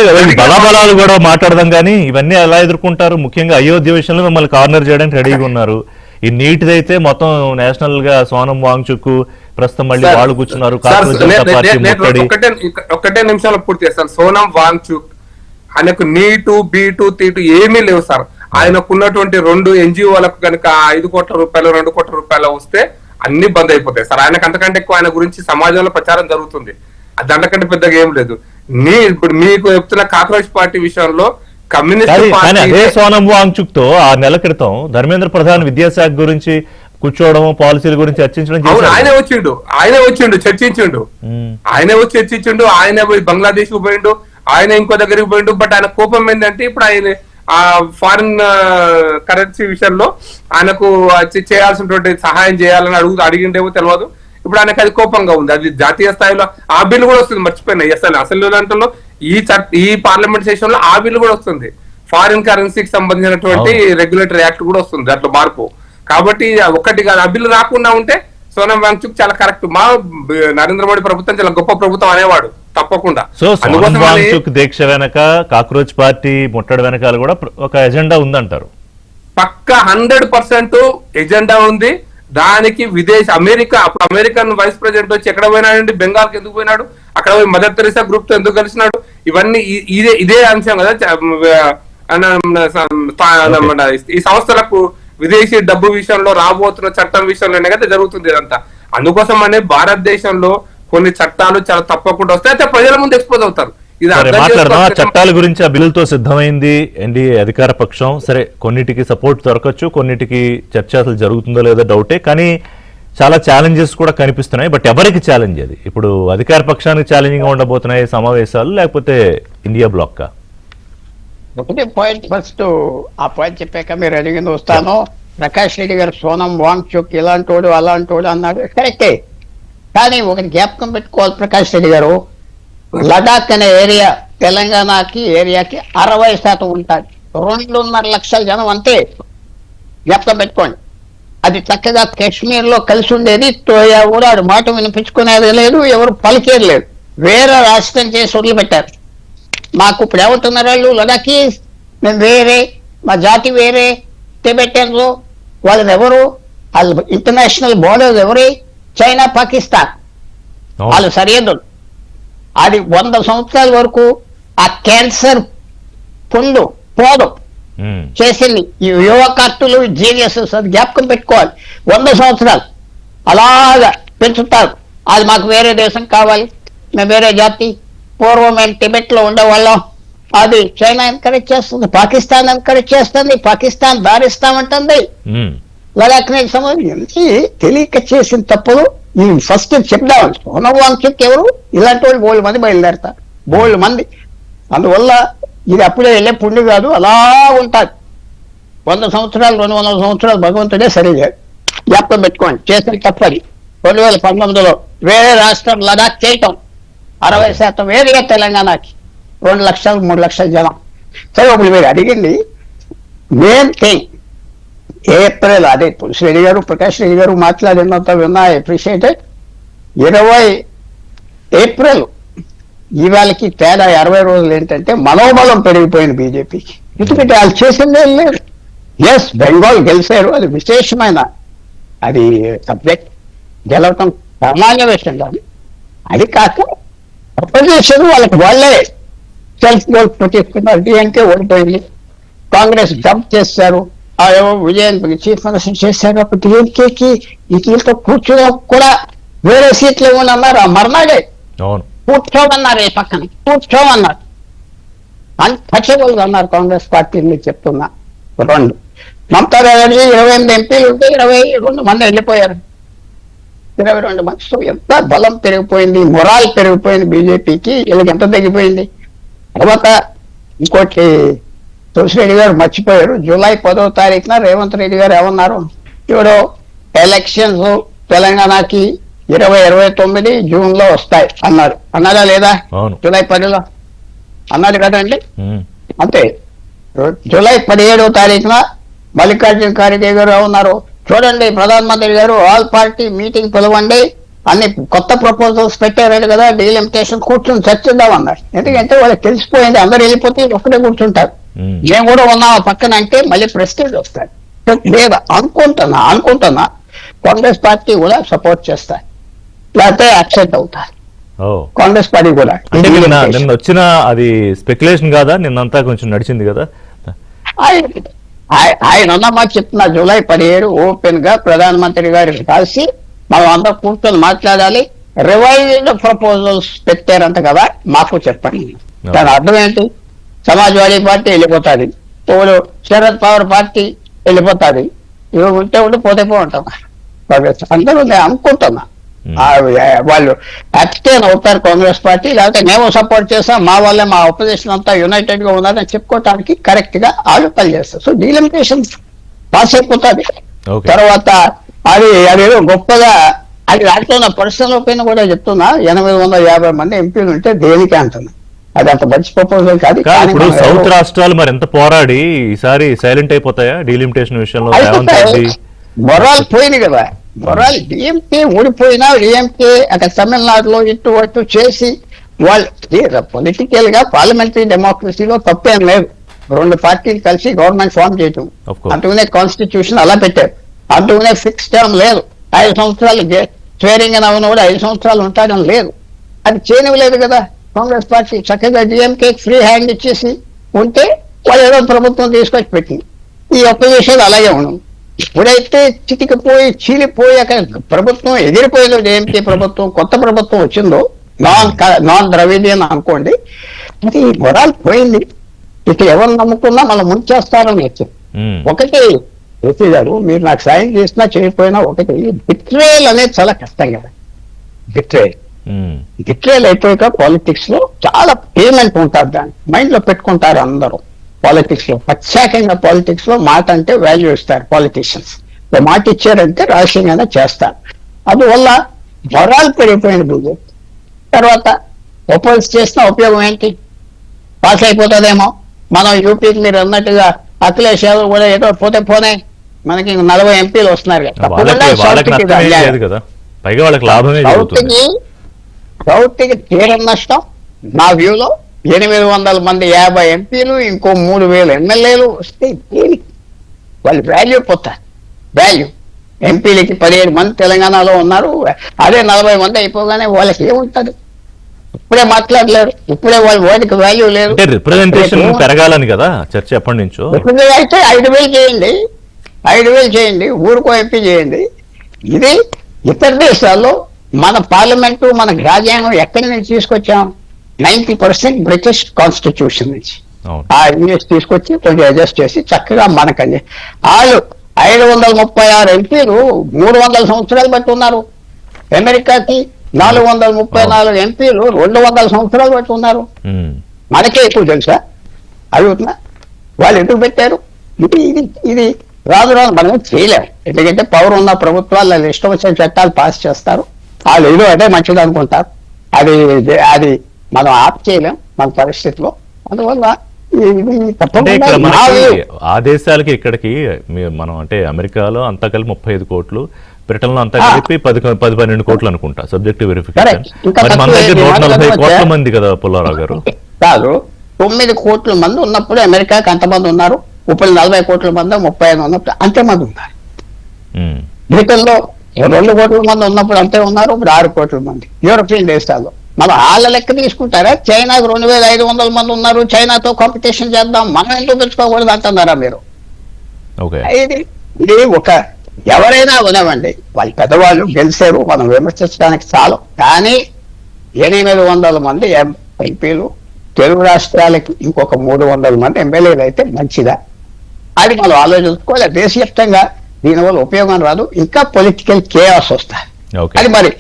బలాబలాలు కూడా మాట్లాడదాం, కానీ ఇవన్నీ ఎలా ఎదుర్కొంటారు? ముఖ్యంగా అయోధ్య విషయంలో మిమ్మల్ని కార్నర్ చేయడానికి రెడీగా ఉన్నారు. ఈ నీటిదైతే మొత్తం నేషనల్ గా సోనం వాంగ్చుక్ ప్రస్తుతం మళ్ళీ వాళ్ళు కూర్చున్నారు. ఒక్కటే నిమిషంలో పూర్తి చేస్తాను. సోనం వాంగ్చుక్ ఆయనకు నీటు బీటు తీటు ఏమీ లేవు సార్. ఆయనకు ఉన్నటువంటి 2 NGOలకు కనుక 5 కోట్ల రూపాయలు 2 కోట్ల రూపాయలు వస్తే అన్ని బంద్ అయిపోతాయి సార్. ఆయనకు అంతకంటే ఎక్కువ ఆయన గురించి సమాజంలో ప్రచారం జరుగుతుంది, దాంట్కంటే పెద్దగా ఏం లేదు. ఇప్పుడు మీకు చెప్తున్న కాక్రోచ్ పార్టీ విషయంలో అదే సోనం వాంగ్చుక్ తో 6 నెలల క్రితం ధర్మేంద్ర ప్రధాన్ విద్యాశాఖ గురించి కూర్చోవడం, పాలసీల గురించి చర్చించడం, ఆయనే వచ్చిండు చర్చించిండు, ఆయన పోయి బంగ్లాదేశ్ కు పోయిండు, ఆయన ఇంకో దగ్గరికి పోయిండు. బట్ ఆయన కోపం ఏంటంటే ఇప్పుడు ఆయన ఆ ఫారిన్ కరెన్సీ విషయంలో ఆయనకు చేయాల్సినటువంటి సహాయం చేయాలని అడిగిండేమో తెలియదు. ఇప్పుడు ఆయనకు అది కోపంగా ఉంది. అది జాతీయ స్థాయిలో ఆ బిల్లు కూడా వస్తుంది, మర్చిపోయినాయి. అసలు దాంట్లో ఈ పార్లమెంట్ సెషన్ లో ఆ బిల్లు కూడా వస్తుంది. ఫారిన్ కరెన్సీకి సంబంధించినటువంటి రెగ్యులేటరీ యాక్ట్ కూడా వస్తుంది, దాంట్లో మార్పు. కాబట్టి ఒకటి కాదు, ఆ బిల్లు రాకుండా ఉంటే సోనం వాంగ్చుక్ చాలా కరెక్ట్. మా నరేంద్ర మోడీ ప్రభుత్వం చాలా గొప్ప ప్రభుత్వం అనేవాడు తప్పకుండా. సో సోనం వాంగ్చుక్ దీక్ష వెనక కాక్రోచ్ పార్టీ ముట్టడి వెనకాల కూడా ఒక ఎజెండా ఉందంటారు? పక్క 100% ఎజెండా ఉంది. దానికి అమెరికా, అప్పుడు అమెరికన్ వైస్ ప్రెసిడెంట్ వచ్చి ఎక్కడ పోయినాడండి, బెంగాల్కి ఎందుకు పోయినాడు, అక్కడ పోయి మదర్ తెరీసా గ్రూప్ తో ఎందుకు కలిసినాడు, ఇవన్నీ ఇదే అంశం కదా. ఈ సంస్థలకు విదేశీ డబ్బు విషయంలో రాబోతున్న చట్టం విషయంలోనే కదా జరుగుతుంది ఇదంతా. అందుకోసం అనే భారతదేశంలో కొన్ని చట్టాలు చాలా తప్పకుండా వస్తాయి, అయితే ప్రజల ముందు ఎక్స్పోజ్ అవుతారు. మాట్లాడదాం. ఆ చట్టాల గురించి ఆ బిల్లుతో సిద్ధమైంది ఎన్డీఏ అధికార పక్షం. సరే, కొన్నిటికి సపోర్ట్ దొరకచ్చు, కొన్నిటికి చర్చ అసలు జరుగుతుందో లేదో డౌటే, కానీ చాలా ఛాలెంజెస్ కూడా కనిపిస్తున్నాయి. బట్ ఎవరికి ఛాలెంజ్ అది? ఇప్పుడు అధికార పక్షానికి ఛాలెంజింగ్ గా ఉండబోతున్నాయి సమావేశాలు, లేకపోతే ఇండియా బ్లాక్ కా? ఒకటే పాయింట్, ఫస్ట్ ఆ పాయింట్ చెప్పాక మీరు అడిగింది వస్తాను. ప్రకాష్ రెడ్డి గారు సోనం వాంగ్చుక్ ఇలాంటోడు అలాంటోడు అన్నాడు, కరెక్టే. కానీ ఒకటి జ్ఞాపకం పెట్టుకోవాలి ప్రకాష్ రెడ్డి గారు, లడాక్ అనే ఏరియా తెలంగాణకి ఏరియాకి 60% ఉంటుంది. 2.5 లక్షల జనం అంతే, జ్ఞాపకం పెట్టుకోండి. అది చక్కగా కాశ్మీర్ లో కలిసి ఉండేది. కూడా మాట వినిపించుకునేది లేదు, ఎవరు పలికేది లేదు. వేరే రాష్ట్రం చేసి వదిలిపెట్టారు. మాకు ఇప్పుడు ఏమంటున్నారు వాళ్ళు, లడాఖీ మేము వేరే, మా జాతి వేరే, టిబెటన్స్ వాళ్ళని ఎవరు, వాళ్ళు ఇంటర్నేషనల్ బోర్డర్స్ ఎవరి, చైనా పాకిస్తాన్ వాళ్ళు సరిహద్దులు. అది 100 సంవత్సరాల వరకు ఆ క్యాన్సర్ పుండు పోదు చేసింది. ఈ యువకర్తులు జీనియసెస్, అది జ్ఞాపకం పెట్టుకోవాలి. 100 సంవత్సరాలు అలాగా పెంచుతారు. అది మాకు వేరే దేశం కావాలి, మేము వేరే జాతి, పూర్వం మేము టిబెట్ లో ఉండేవాళ్ళం, అది చైనా ఎంకరేజ్ చేస్తుంది, పాకిస్తాన్ ఎంకరేజ్ చేస్తుంది, పాకిస్తాన్ దారిస్తామంటుంది. లడాక్ సంబంధించి తెలియక చేసిన తప్పులు ఈ ఫస్ట్ చెప్దాం. సోనవాంగ్చుక్ ఎవరు, ఇలాంటి వాళ్ళు బోల్డ్ మంది బయలుదేరతారు, బోల్డ్ మంది. అందువల్ల ఇది అప్పుడే వెళ్ళే పుండు కాదు, అలా ఉంటుంది. 100 సంవత్సరాలు 200 సంవత్సరాలు భగవంతుడే సరిగా జ్ఞాపకం పెట్టుకోండి. చేసిన తప్పది 2019లో వేరే రాష్ట్రం లడాక్ చేయటం, 60% వేరేగా తెలంగాణకి 2 లక్షలు 3 లక్షల జనం. సరే, ఒకటి మీరు అడిగింది మెయిన్ థింగ్ ఏప్రిల్, అదే తులసిరెడ్డి గారు ప్రకాష్ రెడ్డి గారు మాట్లాడినంత విన్నా, అప్రిషియేటెడ్. 20 ఏప్రిల్ ఇవాళకి తేడా 20 రోజులు ఏంటంటే మనోబలం పెరిగిపోయింది బీజేపీకి. ఎందుకంటే వాళ్ళు చేసిందే లేదు. ఎస్, బెంగాల్ గెలిచారు, అది విశేషమైన అది సబ్జెక్ట్, గెలవటం సామాన్య విషయం కాదు. అది కాక అపోజిషన్ వాళ్ళకి వాళ్ళే సెల్ఫ్ గోల్ పెట్టేసుకున్నారు. డిఎంకే ఓడిపోయింది, కాంగ్రెస్ జంప్ చేశారు, ఏవో విజయన్ చీఫ్ మినిస్టర్ చేశారు. అప్పుడు డిఎంకేకి వీటితో కూర్చోడం కూడా వేరే సీట్లు ఏమని అన్నారు, ఆ మర్నాడే కూర్చోమన్నారు, ఏ పక్కన కూర్చోమన్నారు, అన్టచబుల్ అన్నారు కాంగ్రెస్ పార్టీ. మీరు చెప్తున్నా 2 మమతా బెనర్జీ 28 ఎంపీలు ఉంటే 22 మంది వెళ్ళిపోయారు, 22 మంది. సో ఎంత బలం పెరిగిపోయింది, మొరాల్ పెరిగిపోయింది బీజేపీకి, వీళ్ళకి ఎంత తగ్గిపోయింది. తర్వాత ఇంకోటి తులసిరెడ్డి గారు మర్చిపోయారు, జూలై 10వ తారీఖున రేవంత్ రెడ్డి గారు ఏమన్నారు, ఇప్పుడు ఎలక్షన్స్ తెలంగాణకి 2029 జూన్ లో వస్తాయి అన్నారు. అన్నారా లేదా? జూలై 10లో అన్నారు కదండి. అంతే. జూలై 17వ తారీఖున మల్లికార్జున ఖార్గే గారు ఏమన్నారు, చూడండి ప్రధానమంత్రి గారు ఆల్ పార్టీ మీటింగ్ పిలవండి, అన్ని కొత్త ప్రపోజల్స్ పెట్టారు కదా, డీలిమిటేషన్ కూర్చొని చర్చిద్దామన్నారు. ఎందుకంటే వాళ్ళకి తెలిసిపోయింది అందరు వెళ్ళిపోతే ఒక్కడే కూర్చుంటారు, మేము కూడా ఉన్నాం పక్కన అంటే మళ్ళీ ప్రెస్టేజ్ వస్తాయి. లేదా అనుకుంటున్నా కాంగ్రెస్ పార్టీ కూడా సపోర్ట్ చేస్తారు, లేకపోతే యాక్సెప్ట్ అవుతారు కాంగ్రెస్ పార్టీ కూడా. అంటే నిన్న వచ్చిన అది స్పెక్యులేషన్ కాదా, నిన్నంతా కొంచెం నడిచింది కదా. ఆయన ఉన్నమా చెప్తున్నా, జూలై 17 ఓపెన్ గా ప్రధానమంత్రి గారికి కలిసి మనం అందరూ కూర్చొని మాట్లాడాలి, రివైజ్డ్ ప్రపోజల్స్ పెట్టారంట కదా, మాకు చెప్పండి. దాని అర్థం ఏంటి? సమాజ్వాడీ పార్టీ వెళ్ళిపోతుంది, శరద్ పవార్ పార్టీ వెళ్ళిపోతుంది, ఇవి ఉంటే పోతే ఉంటాం. అందరూ నేను అనుకుంటున్నా వాళ్ళు అబ్స్టైన్ అవుతారు కాంగ్రెస్ పార్టీ, లేకపోతే మేము సపోర్ట్ చేస్తాం, మా వాళ్ళే మా అపోజిషన్ అంతా యునైటెడ్ గా ఉన్నారని చెప్పుకోవటానికి కరెక్ట్ గా వాళ్ళు పనిచేస్తారు. సో డీలిమిటేషన్ పాస్ అయిపోతుంది. తర్వాత అదేదో గొప్పగా అది దాంట్లో నా పర్సనల్ ఒపీనియన్ కూడా చెప్తున్నా, 850 మంది ఎంపీలు ఉంటే దేనికి అంటున్నా, అది అంత మంచి ప్రపోజల్ కాదు. ఇప్పుడు సౌత్ రాష్ట్రాలు మరి ఎంత పోరాడి ఈసారి సైలెంట్ అయిపోతాయా డీలిమిటేషన్ విషయంలో? మొరాల్ పోయింది కదా, మొరాల్. డిఎంకే ఓడిపోయినా డిఎంకే అక్కడ తమిళనాడులో ఇటు చేసి వాళ్ళు పొలిటికల్ గా పార్లమెంటరీ డెమోక్రసీలో తప్పేం లేదు, 2 పార్టీలు కలిసి గవర్నమెంట్ ఫామ్ చేయటం, అందుకనే కాన్స్టిట్యూషన్ అలా పెట్టారు, అందుకనే ఫిక్స్ టర్మ్ లేదు, 5 సంవత్సరాలు స్వేరింగ్ అని అవును కూడా 5 సంవత్సరాలు ఉంటాడని లేదు, అది చేయనివ్వలేదు కదా కాంగ్రెస్ పార్టీ. చక్కగా డిఎంకే ఫ్రీ హ్యాండ్ ఇచ్చేసి ఉంటే వాళ్ళు ఏదో ప్రభుత్వం తీసుకొచ్చి పెట్టింది. ఈ అపోజిషన్ అలాగే ఉన్నాం. ఇప్పుడైతే చితికిపోయి చీలిపోయి అక్కడ ప్రభుత్వం ఎగిరిపోయిందో డిఎంకే ప్రభుత్వం, కొత్త ప్రభుత్వం వచ్చిందో నాన్ ద్రవిడియన్ అనుకోండి, అది మొరాల్ పోయింది. ఇక ఎవరు నమ్ముకున్నా మనం ముంచేస్తారని వచ్చింది. ఒకటి ఏపీ గారు, మీరు నాకు సాయం చేసినా చేయకపోయినా ఒకటి, బిట్రేయల్ అనేది చాలా కష్టం కదా. బిట్రేయల్ అయిపోయాక పాలిటిక్స్ లో చాలా పేమెంట్ ఉంటారు, దాన్ని మైండ్ లో పెట్టుకుంటారు అందరూ. పాలిటిక్స్ లో, ప్రత్యేకంగా పాలిటిక్స్ లో మాట అంటే వాల్యూ ఇస్తారు పాలిటిషియన్స్. మాట ఇచ్చారంటే రహస్యంగానే చేస్తారు. అందువల్ల మొరాల్ పెరిగిపోయింది బీజేపీ. తర్వాత ఒపోజ్ చేసిన ఉపయోగం ఏంటి? పాస్ అయిపోతుందేమో. మనం యూపీకి మీరు అన్నట్టుగా అఖిలేష్ యాదవ్ కూడా ఏదో పోతే పోనే, మనకి 40 ఎంపీలు వస్తున్నారు కదా. వాళ్ళకి నష్టమే లేదు కదా, పైగా వాళ్ళకి లాభమే జరుగుతుంది. సౌత్కి తీరం నష్టం నా వ్యూలో. 800 మంది 50 ఎంపీలు, ఇంకో 3000 ఎమ్మెల్యేలు వస్తే దేనికి? వాళ్ళు వాల్యూ పోతారు. వాల్యూ ఎంపీలకి 17 మంది తెలంగాణలో ఉన్నారు, అదే 40 మంది అయిపోగానే వాళ్ళకి ఏముంటది? ఇప్పుడే మాట్లాడలేరు, ఇప్పుడే వాళ్ళ ఓటికి వాల్యూ లేదు. అంటే రిప్రజెంటేషన్ పెరగాలని కదా చర్చ ఎప్పటి నుంచో. అయితే 5,000 చేయండి, 5,000 చేయండి, ఊరుకో ఎంపీ చేయండి. ఇది ఇతర దేశాల్లో మన పార్లమెంటు, మన రాజ్యాంగం ఎక్కడి నుంచి తీసుకొచ్చాం? 90% బ్రిటిష్ కాన్స్టిట్యూషన్ నుంచి ఆ యూఎస్ తీసుకొచ్చి కొంచెం అడ్జస్ట్ చేసి చక్కగా మనకని వాళ్ళు 536 ఎంపీలు 300 సంవత్సరాలు బట్టి ఉన్నారు. అమెరికాకి 434 ఎంపీలు 200 సంవత్సరాలు బట్టి ఉన్నారు. మనకే ఎక్కువ తెలుసా? అడుగుతున్నా, వాళ్ళు ఎందుకు పెట్టారు? ఇది రాదు మనం చేయలేము. ఎందుకంటే పవర్ ఉన్న ప్రభుత్వాలు వాళ్ళు ఇష్టం వచ్చిన చట్టాలు పాస్ చేస్తారు. వాళ్ళు ఏదో అదే మంచిది అనుకుంటారు. అది మనం ఆప్ చేయలేం మన పరిస్థితిలో. అందువల్ల ఆ దేశాలకి ఇక్కడికి మనం అంటే అమెరికాలో అంతా కలిపి 35 కోట్లు, బ్రిటన్ లో అంతా కలిపి 10-12 కోట్లు అనుకుంటా సబ్జెక్టివ్ వెరిఫికేషన్. మన దగ్గర 140 కోట్ల మంది కదా పుల్లారావు గారు. కాదు, 9 కోట్ల మంది ఉన్నప్పుడు అమెరికాకి అంతమంది ఉన్నారు. ఇప్పుడు 40 కోట్ల మంది 35 ఉన్నప్పుడు అంతేమంది ఉన్నారు. బ్రిటన్ లో 2 కోట్ల మంది ఉన్నప్పుడు అంతే ఉన్నారు, ఇప్పుడు 6 కోట్ల మంది. యూరోపియన్ దేశాల్లో మనం వాళ్ళ లెక్క తీసుకుంటారా? చైనాకు 2,500 మంది ఉన్నారు, చైనాతో కాంపిటీషన్ చేద్దాం, మనం ఎందుకు పెంచుకోకూడదు అంటున్నారా మీరు? ఇది ఒక ఎవరైనా ఉనవండి, వాళ్ళు పెద్దవాళ్ళు గెలిచారు, మనం విమర్శించడానికి చాలు. కానీ 800 మంది ఎంపీలు, తెలుగు రాష్ట్రాలకి ఇంకొక 300 మంది ఎమ్మెల్యేలు అయితే మంచిదా? అది మనం ఆలోచించుకోవాలి. దేశవ్యాప్తంగా దీనివల్ల ఉపయోగం రాదు, ఇంకా పొలిటికల్ కేయాస్ వస్తాయి. అది మరి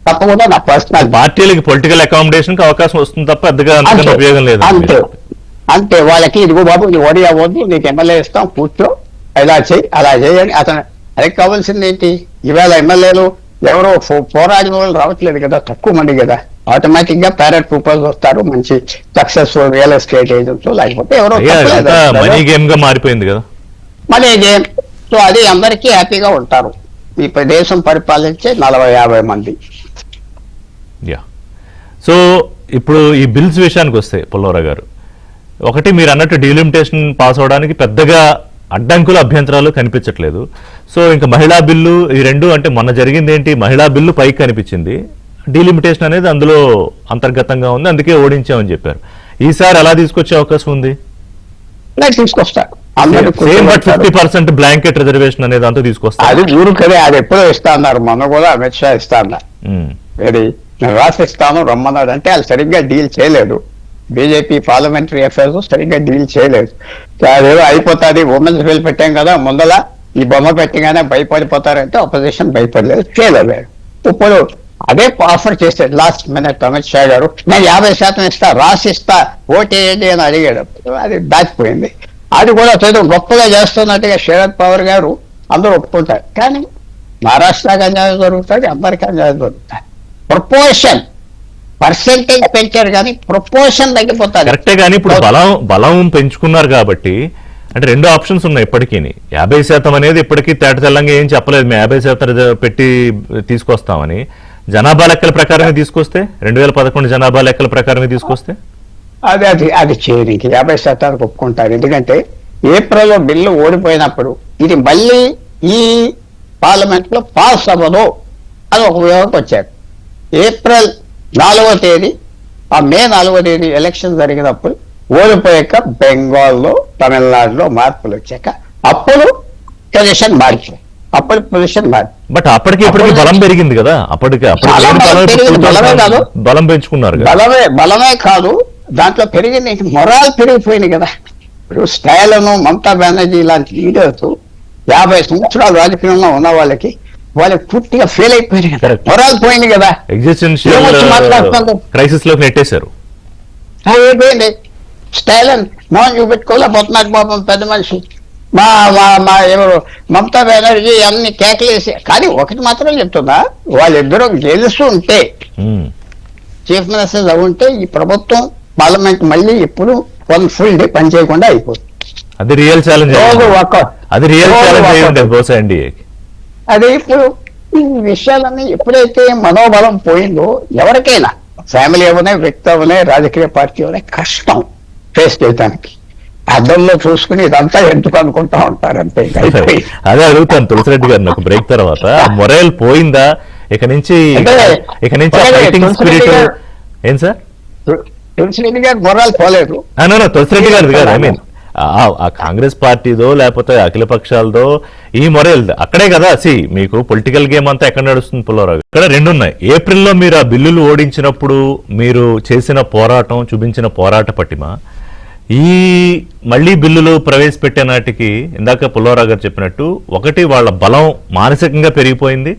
తప్పకుండా నా పర్సనల్. పార్టీలకి పొలిటికల్ అకామిడేషన్ కి అవకాశం వస్తుంది తప్ప పెద్దగా ఉపయోగం లేదు. అంతే వాళ్ళకి ఇదిగో బాబు నీ ఓడి అవ్వద్దు, నీకు ఎమ్మెల్యే ఇస్తాం, కూర్చో, ఇలా చేయి అలా చేయని. అతను అదే కావాల్సింది ఏంటి? ఈవేళ ఎమ్మెల్యేలు ఎవరో పోరాడిన వాళ్ళు రావట్లేదు కదా, తక్కువ మంది కదా. ఆటోమేటిక్ గా పారాట్రూపర్స్ వస్తారు, మంచి సక్సెస్ఫుల్ రియల్ ఎస్టేట్ ఏజెంట్స్, లేకపోతే ఎవరో మనీ గేమ్ గా మారిపోయింది కదా, మనీ గేమ్. సో అది అందరికీ హ్యాపీగా ఉంటారు. ఈ దేశం పరిపాలించే 40-50 మంది. సో ఇప్పుడు ఈ బిల్స్ విషయానికి వస్తే పుల్లారావు గారు, ఒకటి మీరు అన్నట్టు డీలిమిటేషన్ పాస్ అవడానికి పెద్దగా అడ్డంకులు అభ్యంతరాలు కనిపించట్లేదు. సో ఇంకా మహిళా బిల్లు, ఈ రెండు అంటే మొన్న జరిగింది ఏంటి? మహిళా బిల్లు పైకి కనిపించింది, డీలిమిటేషన్ అనేది అందులో అంతర్గతంగా ఉంది, అందుకే ఓడించామని చెప్పారు. ఈసారి ఎలా తీసుకొచ్చే అవకాశం ఉంది? తీసుకొస్తారు 50% బ్లాంకెట్ రిజర్వేషన్ అనేది అంతా తీసుకొస్తారు. అది ఊరుకదే, అది ఎప్పుడో ఇస్తా అన్నారు, మొన్న కూడా అమిత్ షా ఇస్తా అన్నారు. నేను రాసిస్తాను రమ్మన్నాడు అంటే వాళ్ళు సరిగ్గా డీల్ చేయలేదు. బీజేపీ పార్లమెంటరీ అఫైర్స్ సరిగ్గా డీల్ చేయలేదు. అదేదో అయిపోతుంది, ఉమెన్స్ బిల్ పెట్టాం కదా ముందల, ఈ బొమ్మ పెట్టగానే భయపడిపోతారంటే అపోజిషన్ భయపడలేదు, చేయలేదు. ఇప్పుడు అదే ఆఫర్ చేశాడు లాస్ట్ మినిట్ అమిత్ షా గారు, నేను 50% ఇస్తా, రాసిస్తా, ఓటేయండి అని అడిగాడు. అది దాచిపోయింది. అది కూడా చదువు గొప్పగా చేస్తున్నట్టుగా శరద్ పవార్ గారు అందరూ ఒప్పుకుంటారు. కానీ మహారాష్ట్రకి అన్యాయం జరుగుతుంది, అందరికీ అన్యాయం జరుగుతుంది. ప్రపోర్షన్ పర్సెంటేజ్ పెంచారు కానీ ప్రపోర్షన్ తగ్గిపోతుంది. కరెక్టే, కానీ ఇప్పుడు బలం పెంచుకున్నారు కాబట్టి అంటే 2 ఆప్షన్స్ ఉన్నాయి ఇప్పటికీ. 50% అనేది ఇప్పటికీ తేట తెల్లంగా ఏం చెప్పలేదు, మేము 50% పెట్టి తీసుకొస్తామని. జనాభా లెక్కల ప్రకారమే తీసుకొస్తే, 2011 జనాభా లెక్కల ప్రకారమే తీసుకొస్తే అది చేయడానికి 50% ఒప్పుకుంటారు. ఎందుకంటే ఏప్రిల్లో బిల్లు ఓడిపోయినప్పుడు ఇది మళ్ళీ ఈ పార్లమెంట్ లో పాస్ అవ్వదు అని ఒక వ్యవస్థ వచ్చారు. ఏప్రిల్ 4వ తేదీ, మే 4వ తేదీ ఎలక్షన్ జరిగినప్పుడు ఓడిపోయాక బెంగాల్లో, తమిళనాడులో మార్పులు వచ్చాక అప్పుడు పొజిషన్ మారిపోయింది. బట్ అప్పటికి ఇప్పటికి బలం పెరిగింది కదా, బలం పెంచుకున్నారు. బలమే కాదు, దాంట్లో పెరిగింది మొరాల్ పెరిగిపోయింది కదా. ఇప్పుడు స్టాలిన్, మమతా బెనర్జీ లాంటి లీడర్స్ 50 సంవత్సరాలు రాజకీయంలో ఉన్న వాళ్ళకి పూర్తిగా ఫెయిల్ అయిపోయింది కదా, మొరాల్ పోయింది కదా, ఎగ్జిస్టెన్షియల్ క్రైసిస్ లోకి నెట్టేశారు. అయిపోయింది. స్టైలన్ మోహన్ చూపెట్టుకోలేకపోతున్నారు పాపం పెద్ద మనిషి. మా మా మా ఎవరు మమతా బెనర్జీ అన్ని కేకలేసి. కానీ ఒకటి మాత్రం చెప్తున్నా, వాళ్ళిద్దరూ గెలుస్తుంటే చీఫ్ మినిస్టర్స్ ఉంటే ఈ ప్రభుత్వం పార్లమెంట్ మళ్ళీ ఎప్పుడు 1 full day పనిచేయకుండా అయిపోతుంది. అది రియల్ ఛాలెంజ్, అది రియల్ ఛాలెంజ్ బహుశా ఎన్డీఏకి. అదే ఇప్పుడు ఈ విషయాలన్నీ ఎప్పుడైతే మనోబలం పోయిందో ఎవరికైనా ఫ్యామిలీ అవనే, వ్యక్తి అవనే, రాజకీయ పార్టీ అవనే కష్టం ఫేస్ చేయడానికి. అద్దంలో చూసుకుని ఇదంతా ఎందుకు అనుకుంటా ఉంటారు అంతే. అదే అడుగుతాను తులసిరెడ్డి గారిని ఒక బ్రేక్ తర్వాత, మొరైల్ పోయిందా ఇక నుంచి ఫైటింగ్ స్పిరిట్ ఏం సార్? తులసిరెడ్డి గారు మొరాలు పోలేదు. తులసిరెడ్డి గారిది కాదు, ఐ మీన్ ఆ కాంగ్రెస్ పార్టీదో లేకపోతే అఖిల పక్షాలదో ఈ మొరైల్ అక్కడే కదా. మీకు పొలిటికల్ గేమ్ అంతా ఎక్కడ నడుస్తుంది పుల్లారావు? ఇక్కడ 2 ఉన్నాయి. ఏప్రిల్లో మీరు ఆ బిల్లులు ఓడించినప్పుడు మీరు చేసిన పోరాటం, చూపించిన పోరాట పటిమ, ఈ మళ్లీ బిల్లులు ప్రవేశపెట్టే నాటికి ఇందాక పుల్లారావు గారు చెప్పినట్టు, ఒకటి వాళ్ళ బలం మానసికంగా పెరిగిపోయింది,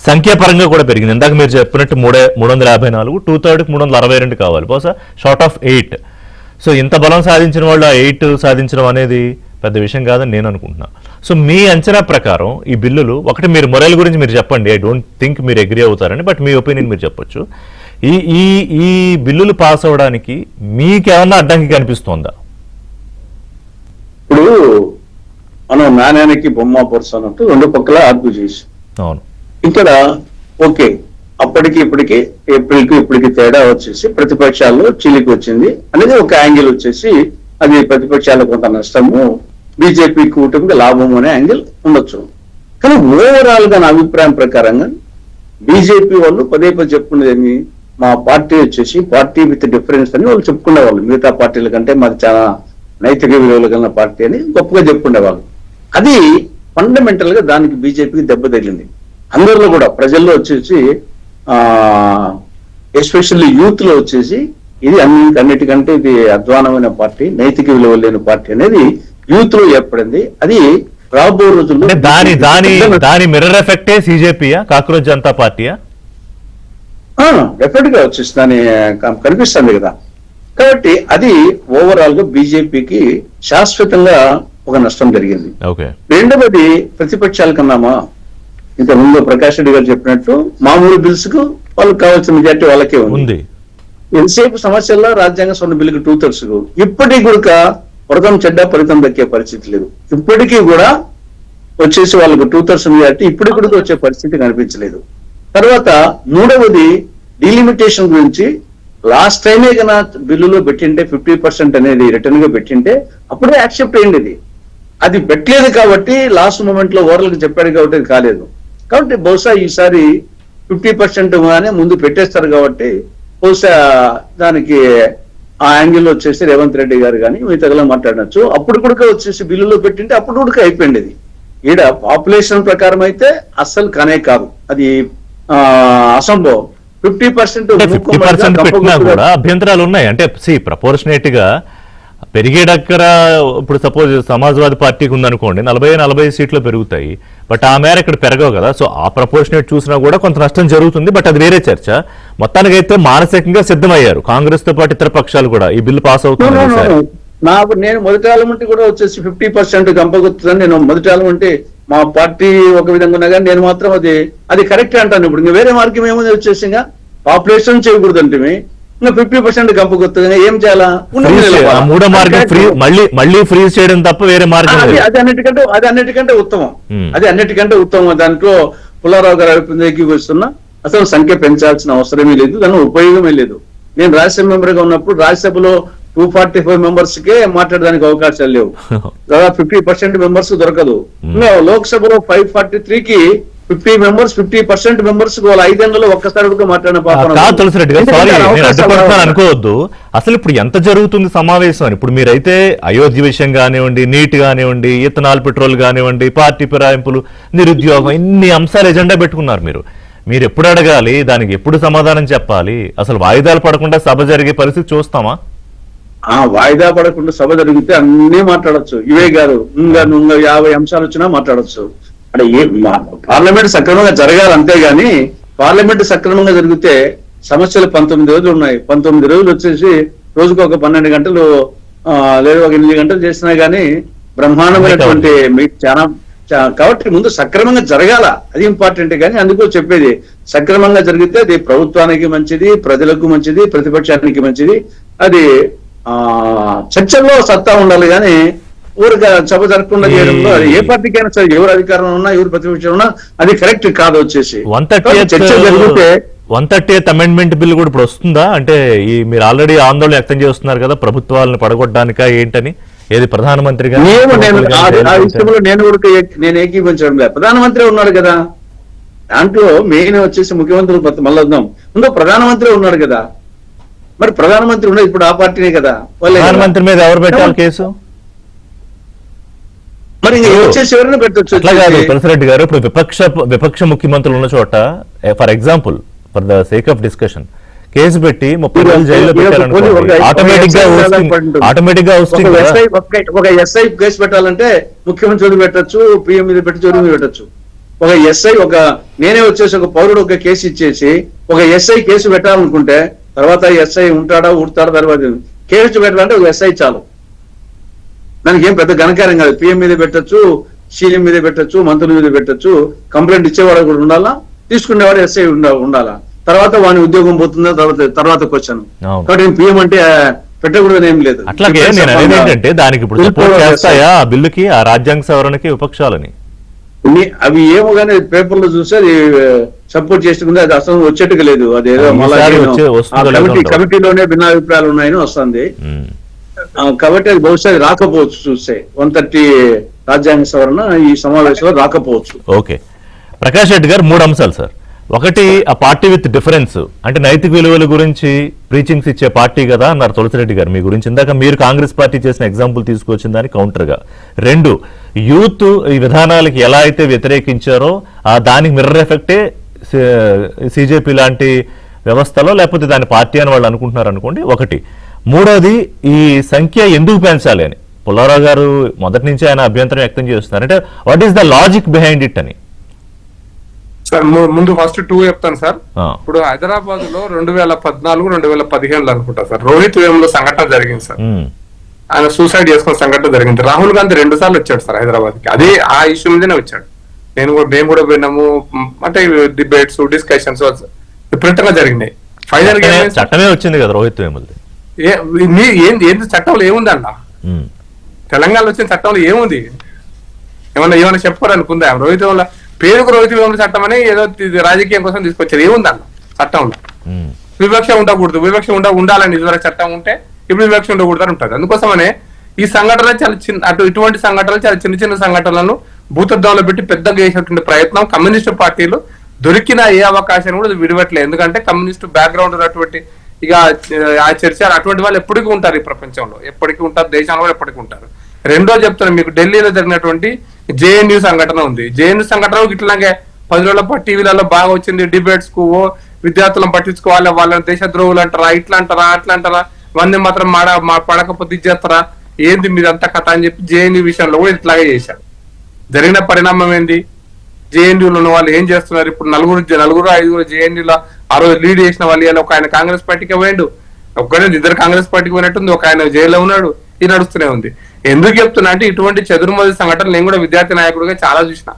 సంఖ్యాపరంగా కూడా పెరిగింది. ఇందాక మీరు చెప్పినట్టు 354, 2/3 362 కావాలి, బహుశా షార్ట్ ఆఫ్ 8. సో ఇంత బలం సాధించిన వాళ్ళు ఆ 8 సాధించడం అనేది పెద్ద విషయం కాదని నేను అనుకుంటున్నా. సో మీ అంచనా ప్రకారం ఈ బిల్లులు, ఒకటి మీరు మొరైల్ గురించి మీరు చెప్పండి, ఐ డోంట్ థింక్ మీరు అగ్రీ అవుతారని, బట్ మీ ఒపీనియన్ మీరు చెప్పొచ్చు. ఈ బిల్లులు పాస్ అవడానికి మీకేమన్నా అడ్డంకి కనిపిస్తోందా? ఇప్పుడు మనం నాణ్యానికి బొమ్మ పొరుసు అన్నట్టు 2 పక్కల ఆర్గ్యూ చేసి, అవును, ఇక్కడ ఓకే అప్పటికి ఇప్పటికి ఏప్రిల్కి ఇప్పటికి తేడా వచ్చేసి ప్రతిపక్షాల్లో చీలికి వచ్చింది అనేది ఒక యాంగిల్ వచ్చేసి, అది ప్రతిపక్షాలకు కొంత నష్టము, బీజేపీ కూటమికి లాభము అనే యాంగిల్ ఉండొచ్చు. కానీ ఓవరాల్ గా నా అభిప్రాయం ప్రకారంగా బీజేపీ వాళ్ళు పదే చెప్పుకునేది ఏమి, మా పార్టీ వచ్చేసి పార్టీ విత్ డిఫరెన్స్ అని వాళ్ళు చెప్పుకునేవాళ్ళు. మిగతా పార్టీల కంటే మాది చాలా నైతిక విలువలు కలిగిన పార్టీ అని గొప్పగా చెప్పుకునేవాళ్ళు. అది ఫండమెంటల్ గా దానికి బీజేపీకి దెబ్బ తగిలింది. అందరిలో కూడా ప్రజల్లో వచ్చేసి ఎస్పెషల్లీ యూత్ లో వచ్చేసి ఇది అన్నిటికంటే ఇది అధ్వానమైన పార్టీ, నైతిక విలువలు లేని పార్టీ అనేది యూత్ లో ఏర్పడింది. అది రాబో రోజుల్లో దాని మిర్రర్ ఎఫెక్టే సిజేపీయా, కాక్రోచ్ జనతా పార్టీయా? డెఫినెట్ గా వచ్చేసి దాని కనిపిస్తుంది కదా. కాబట్టి అది ఓవరాల్ గా బీజేపీకి శాశ్వతంగా ఒక నష్టం జరిగింది. రెండవది ప్రతిపక్షాల కన్నామా, ఇంత ముందు ప్రకాష్ రెడ్డి గారు చెప్పినట్టు మామూలు బిల్స్ కు వాళ్ళకి కావాల్సిన మెజార్టీ వాళ్ళకే ఉంది. ఎంతసేపు సమస్యల్లో రాజ్యాంగ స్వర్ణ బిల్లుకి 2/3 ఇప్పటికీ కూడా వరదం చెడ్డ ఫలితం దక్కే పరిస్థితి లేదు. ఇప్పటికీ కూడా వచ్చేసి వాళ్ళకు 2/3 మెజార్టీ ఇప్పటికి కూడా వచ్చే పరిస్థితి కనిపించలేదు. తర్వాత మూడవది డీలిమిటేషన్ గురించి లాస్ట్ టైమే కన్నా బిల్లులో పెట్టింటే 50% అనేది రిటర్న్ గా పెట్టింటే అప్పుడే యాక్సెప్ట్ అయింది. అది పెట్టలేదు కాబట్టి లాస్ట్ మూమెంట్ లో ఓవరాల్ గా చెప్పాడు కాబట్టి అది కాలేదు. కాబట్టి బహుశా ఈసారి 50% గానే ముందు పెట్టేస్తారు కాబట్టి బహుశా దానికి ఆ యాంగిల్ వచ్చేసి రేవంత్ రెడ్డి గారు కానీ మిగతా మాట్లాడచ్చు. అప్పుడు కూడా వచ్చేసి బిల్లులో పెట్టింటే అప్పుడు కూడా అయిపోయింది. ఈడ పాపులేషన్ ప్రకారం అయితే అస్సలు కానే కాదు, అది అసంభవం. 50% పెట్టినా కూడా అభ్యంతరాలు ఉన్నాయి. అంటే ప్రపోర్షనేట్ గా పెరిగే దగ్గర ఇప్పుడు సపోజ్ సమాజ్వాదీ పార్టీకి ఉందనుకోండి 40 సీట్లు పెరుగుతాయి, బట్ ఆ మేర ఇక్కడ పెరగవు కదా. సో ఆ ప్రపోర్షనేట్ చూసినా కూడా కొంత నష్టం జరుగుతుంది, బట్ అది వేరే చర్చ. మొత్తానికైతే మానసికంగా సిద్ధమయ్యారు కాంగ్రెస్ తో పాటు ఇతర పక్షాలు కూడా ఈ బిల్లు పాస్ అవుతుంది. నేను మొదటి ఆలమంటే కూడా వచ్చేసి 50% గంపగొత్తుందని నేను మొదటి ఆలమంటే మా పార్టీ ఒక విధంగా ఉన్నా కానీ నేను మాత్రం అది కరెక్ట్ అంటాను. ఇప్పుడు ఇంకా వేరే మార్గం ఏముంది వచ్చేసి ఇంకా పాపులేషన్ చేయకూడదు అంటే ఇంకా 50% గంపగొత్తుంది, ఏం చేయాలా? మూడో మార్గం మళ్ళీ ఫ్రీజ్ చేయడం తప్ప వేరే మార్గం అది అన్నిటికంటే ఉత్తమం. దాంట్లో పుల్లారావు గారు అభిప్రాయం వస్తున్నా అసలు సంఖ్య పెంచాల్సిన అవసరమే లేదు, దాని ఉపయోగమే లేదు. నేను రాజ్యసభ మెంబర్ గా ఉన్నప్పుడు రాజ్యసభలో 245 మెంబర్స్ కే మాట్లాడడానికి అవకాశాలు లేవు, దాదాపు 50% మెంబర్స్ దొరకదు. లోక్సభలో 543కి 50% మెంబర్స్ వాళ్ళ 5 ఏళ్లలో ఒక్కసారి అనుకోవద్దు. అసలు ఇప్పుడు ఎంత జరుగుతుంది సమావేశం అని? ఇప్పుడు మీరైతే అయోధ్య విషయం కానివ్వండి, నీట్ కానివ్వండి, ఇథనాల్ పెట్రోల్ కానివ్వండి, పార్టీ ఫిరాయింపులు, నిరుద్యోగం, ఇన్ని అంశాలు ఎజెండా పెట్టుకున్నారు. మీరు ఎప్పుడు అడగాలి, దానికి ఎప్పుడు సమాధానం చెప్పాలి? అసలు వాయిదాలు పడకుండా సభ జరిగే పరిస్థితి చూస్తామా? వాయిదా పడకుండా సభ జరిగితే అన్నీ మాట్లాడచ్చు. ఇవే కాదు, ఇంకా 50 అంశాలు వచ్చినా మాట్లాడచ్చు. అంటే పార్లమెంట్ సక్రమంగా జరగాలి అంతేగాని పార్లమెంట్ సక్రమంగా జరిగితే సమస్యలు 19 రోజులు ఉన్నాయి. 19 రోజులు వచ్చేసి రోజుకు ఒక 12 గంటలు లేదు ఒక 8 గంటలు చేసినా గానీ బ్రహ్మాండమైనటువంటి మీకు కాబట్టి ముందు సక్రమంగా జరగాల, అది ఇంపార్టెంట్. కానీ అందుకో చెప్పేది సక్రమంగా జరిగితే అది ప్రభుత్వానికి మంచిది, ప్రజలకు మంచిది, ప్రతిపక్షానికి మంచిది. అది చర్చల్లో సత్తా ఉండాలి కానీ ఊరికి సభ జరగకుండా చేయడంలో అది ఏ పార్టీకైనా సరే, ఎవరు అధికారంలో ఉన్నా ఎవరు ప్రతిపక్షం ఉన్నా అది కరెక్ట్ కాదు. వచ్చేసి 130th అమెండ్మెంట్ బిల్ కూడా ఇప్పుడు వస్తుందా? అంటే ఈ మీరు ఆల్రెడీ ఆందోళన వ్యక్తం చేస్తున్నారు కదా ప్రభుత్వాలను పడగొట్టడానికా ఏంటని, ఏది ప్రధానమంత్రిగా నేను ఏకీభవించడం లేదు. ప్రధానమంత్రి ఉన్నాడు కదా దాంట్లో, మెయిన్ వచ్చేసి ముఖ్యమంత్రి మళ్ళీ వద్దాం, ముందు ప్రధానమంత్రి ఉన్నాడు కదా. మరి ప్రధానమంత్రి ఉన్నది ఇప్పుడు ఆ పార్టీనే కదా. ప్రధానమంత్రి మీద ఎవరు పెట్టాలి కేసు? మరి వచ్చేసి ఎవరైనా పెట్టచ్చు. అట్లా కాదు ప్రెసిడెంట్ గారు, ఇప్పుడు విపక్ష ముఖ్యమంత్రులు ఉన్న చోట for example for the sake of discussion case పెట్టి 30 రోజులు జైల్లో పెట్టారనుకోండి, ఆటోమేటిక్ గా ఒక ఎస్ఐ కేసు పెట్టాలంటే ముఖ్యమంత్రి మీద పెట్టచ్చు, పిఎం మీద పెట్టచ్చు, ఎవరి మీద పెట్టచ్చు. ఒక ఎస్ఐ నేనే వచ్చేసి ఒక పౌరుడు ఒక కేసు ఇచ్చేసి ఒక ఎస్ఐ కేసు పెట్టాలనుకుంటే తర్వాత ఎస్ఐ ఉంటాడా ఉడతాడా తర్వాత కేసు పెట్టాలంటే ఒక ఎస్ఐ చాలు. దానికి ఏం పెద్ద ఘనకార్యం కాదు. పిఎం మీద పెట్టచ్చు, సీఎం మీద పెట్టచ్చు, మంత్రుల మీద పెట్టచ్చు. కంప్లైంట్ ఇచ్చేవాడు కూడా ఉండాలా, తీసుకునేవాడు ఎస్ఐ ఉండాలా. తర్వాత వాని ఉద్యోగం పోతుందా తర్వాతకు వచ్చాను. కాబట్టి పిఎం అంటే పెట్టకూడదని ఏం లేదు. అట్లాగే నేను అనేది ఏంటంటే దానికి ఇప్పుడు సపోర్ట్ చేస్తాయా ఆ బిల్లుకి, ఆ రాజ్యాంగ సవరణకి విపక్షాలని? అవి ఏమో కానీ పేపర్లో చూస్తే అది సపోర్ట్ చేసుకుంది, అది అసలు వచ్చేట్టుగా లేదు. అదేదో మళ్ళీ కమిటీలోనే భిన్నాభిప్రాయాలు ఉన్నాయని వస్తుంది. కాబట్టి అది బహుశా రాకపోవచ్చు. చూస్తే 130 రాజ్యాంగ సవరణ ఈ సమావేశంలో రాకపోవచ్చు. ఓకే, ప్రకాష్ రెడ్డి గారు 3 అంశాలు సార్. ఒకటి, ఆ పార్టీ విత్ డిఫరెన్స్ అంటే నైతిక విలువల గురించి ప్రీచింగ్స్ ఇచ్చే పార్టీ కదా అన్నారు తులసిరెడ్డి గారు మీ గురించి. ఇందాక మీరు కాంగ్రెస్ పార్టీ చేసిన ఎగ్జాంపుల్ తీసుకొచ్చిన దానికి కౌంటర్గా. 2, యూత్ ఈ విధానాలకి ఎలా అయితే వ్యతిరేకించారో దానికి మిర్రర్ ఎఫెక్టే సిజేపీ లాంటి వ్యవస్థలో, లేకపోతే దాని పార్టీ అని వాళ్ళు అనుకుంటున్నారు అనుకోండి. 1. 3వది, ఈ సంఖ్య ఎందుకు పెంచాలి అని పుల్లారావు గారు మొదటి నుంచి ఆయన అభ్యంతరం వ్యక్తం చేస్తున్నారు. అంటే what is the logic behind it అని. సార్ ముందు ఫస్ట్ 2 చెప్తాను సార్. ఇప్పుడు హైదరాబాద్ లో 2014, 2015 అనుకుంటా సార్, రోహిత్ వేముల సంఘటన జరిగింది సార్. ఆయన సూసైడ్ చేసుకున్న సంఘటన జరిగింది. రాహుల్ గాంధీ 2 సార్లు వచ్చాడు సార్ హైదరాబాద్ కి, అదే ఆ ఇష్యూ మీదనే వచ్చాడు. మేము కూడా విన్నాము, అంటే డిబేట్స్ డిస్కషన్స్ విపరీతంగా జరిగినాయి. ఫైనల్ గా చట్టమే వచ్చింది కదా రోహిత్ వేములది. ఏంది చట్టంలో ఏముంది అన్న? తెలంగాణలో వచ్చిన చట్టంలో ఏముంది? ఏమన్నా చెప్పాలనుకుందా? రోహిత్ వేముల పేరుకు రోహిత్ వేముల చట్టం అని ఏదో రాజకీయం కోసం తీసుకొచ్చారు. ఏముందన్న చట్టంలో? వివక్ష ఉండకూడదు, వివక్ష ఉండాలని ఇదివరకు చట్టం ఉంటే ఇప్పుడు వివక్ష ఉండకూడదని ఉంటుంది. అందుకోసమనే ఈ సంఘటన చాలా ఇటువంటి సంఘటనలు చాలా చిన్న సంఘటనలను భూతద్దంలో పెట్టి పెద్దగా చేసినటువంటి ప్రయత్నం కమ్యూనిస్టు పార్టీలు దొరికిన ఏ అవకాశాన్ని కూడా విడివట్లేదు. ఎందుకంటే కమ్యూనిస్టు బ్యాక్గ్రౌండ్ ఉన్నటువంటి ఇక ఆ చర్చ అటువంటి వాళ్ళు ఎప్పటికీ ఉంటారు, ఈ ప్రపంచంలో ఎప్పటికీ ఉంటారు, దేశంలో కూడా ఎప్పటికీ ఉంటారు. 2వ చెప్తాను మీకు, ఢిల్లీలో జరిగినటువంటి జేఎన్యూ సంఘటన ఉంది. జేఎన్యూ సంఘటన ఇట్లాగే 10 రోజుల పాటు టీవీలలో బాగా వచ్చింది. డిబేట్స్ కు విద్యార్థులను పట్టించుకోవాలి, వాళ్ళని దేశద్రోహులు అంటారా, ఇట్లా అంటారా, అట్లా అంటారా, వందే మాత్రం పడకపోతే ఇచ్చేస్తారా, ఏంది మీదంతా కథ అని చెప్పి జేఎన్యూ విషయంలో కూడా ఇట్లాగే చేశారు. జరిగిన పరిణామం ఏంది? జేఎన్యూలో ఉన్న వాళ్ళు ఏం చేస్తున్నారు? ఇప్పుడు 4-5 జేఎన్యూలో ఆ రోజు లీడ్ చేసిన వాళ్ళు ఒక ఆయన కాంగ్రెస్ పార్టీకి పోయిండు, ఒక్కడే 2 కాంగ్రెస్ పార్టీకి పోయినట్టుంది, ఒక ఆయన జైల్లో ఉన్నాడు. ఇది నడుస్తూనే ఉంది. ఎందుకు చెప్తున్నా అంటే ఇటువంటి చెదురుమది సంఘటనలు నేను కూడా విద్యార్థి నాయకుడిగా చాలా చూసిన.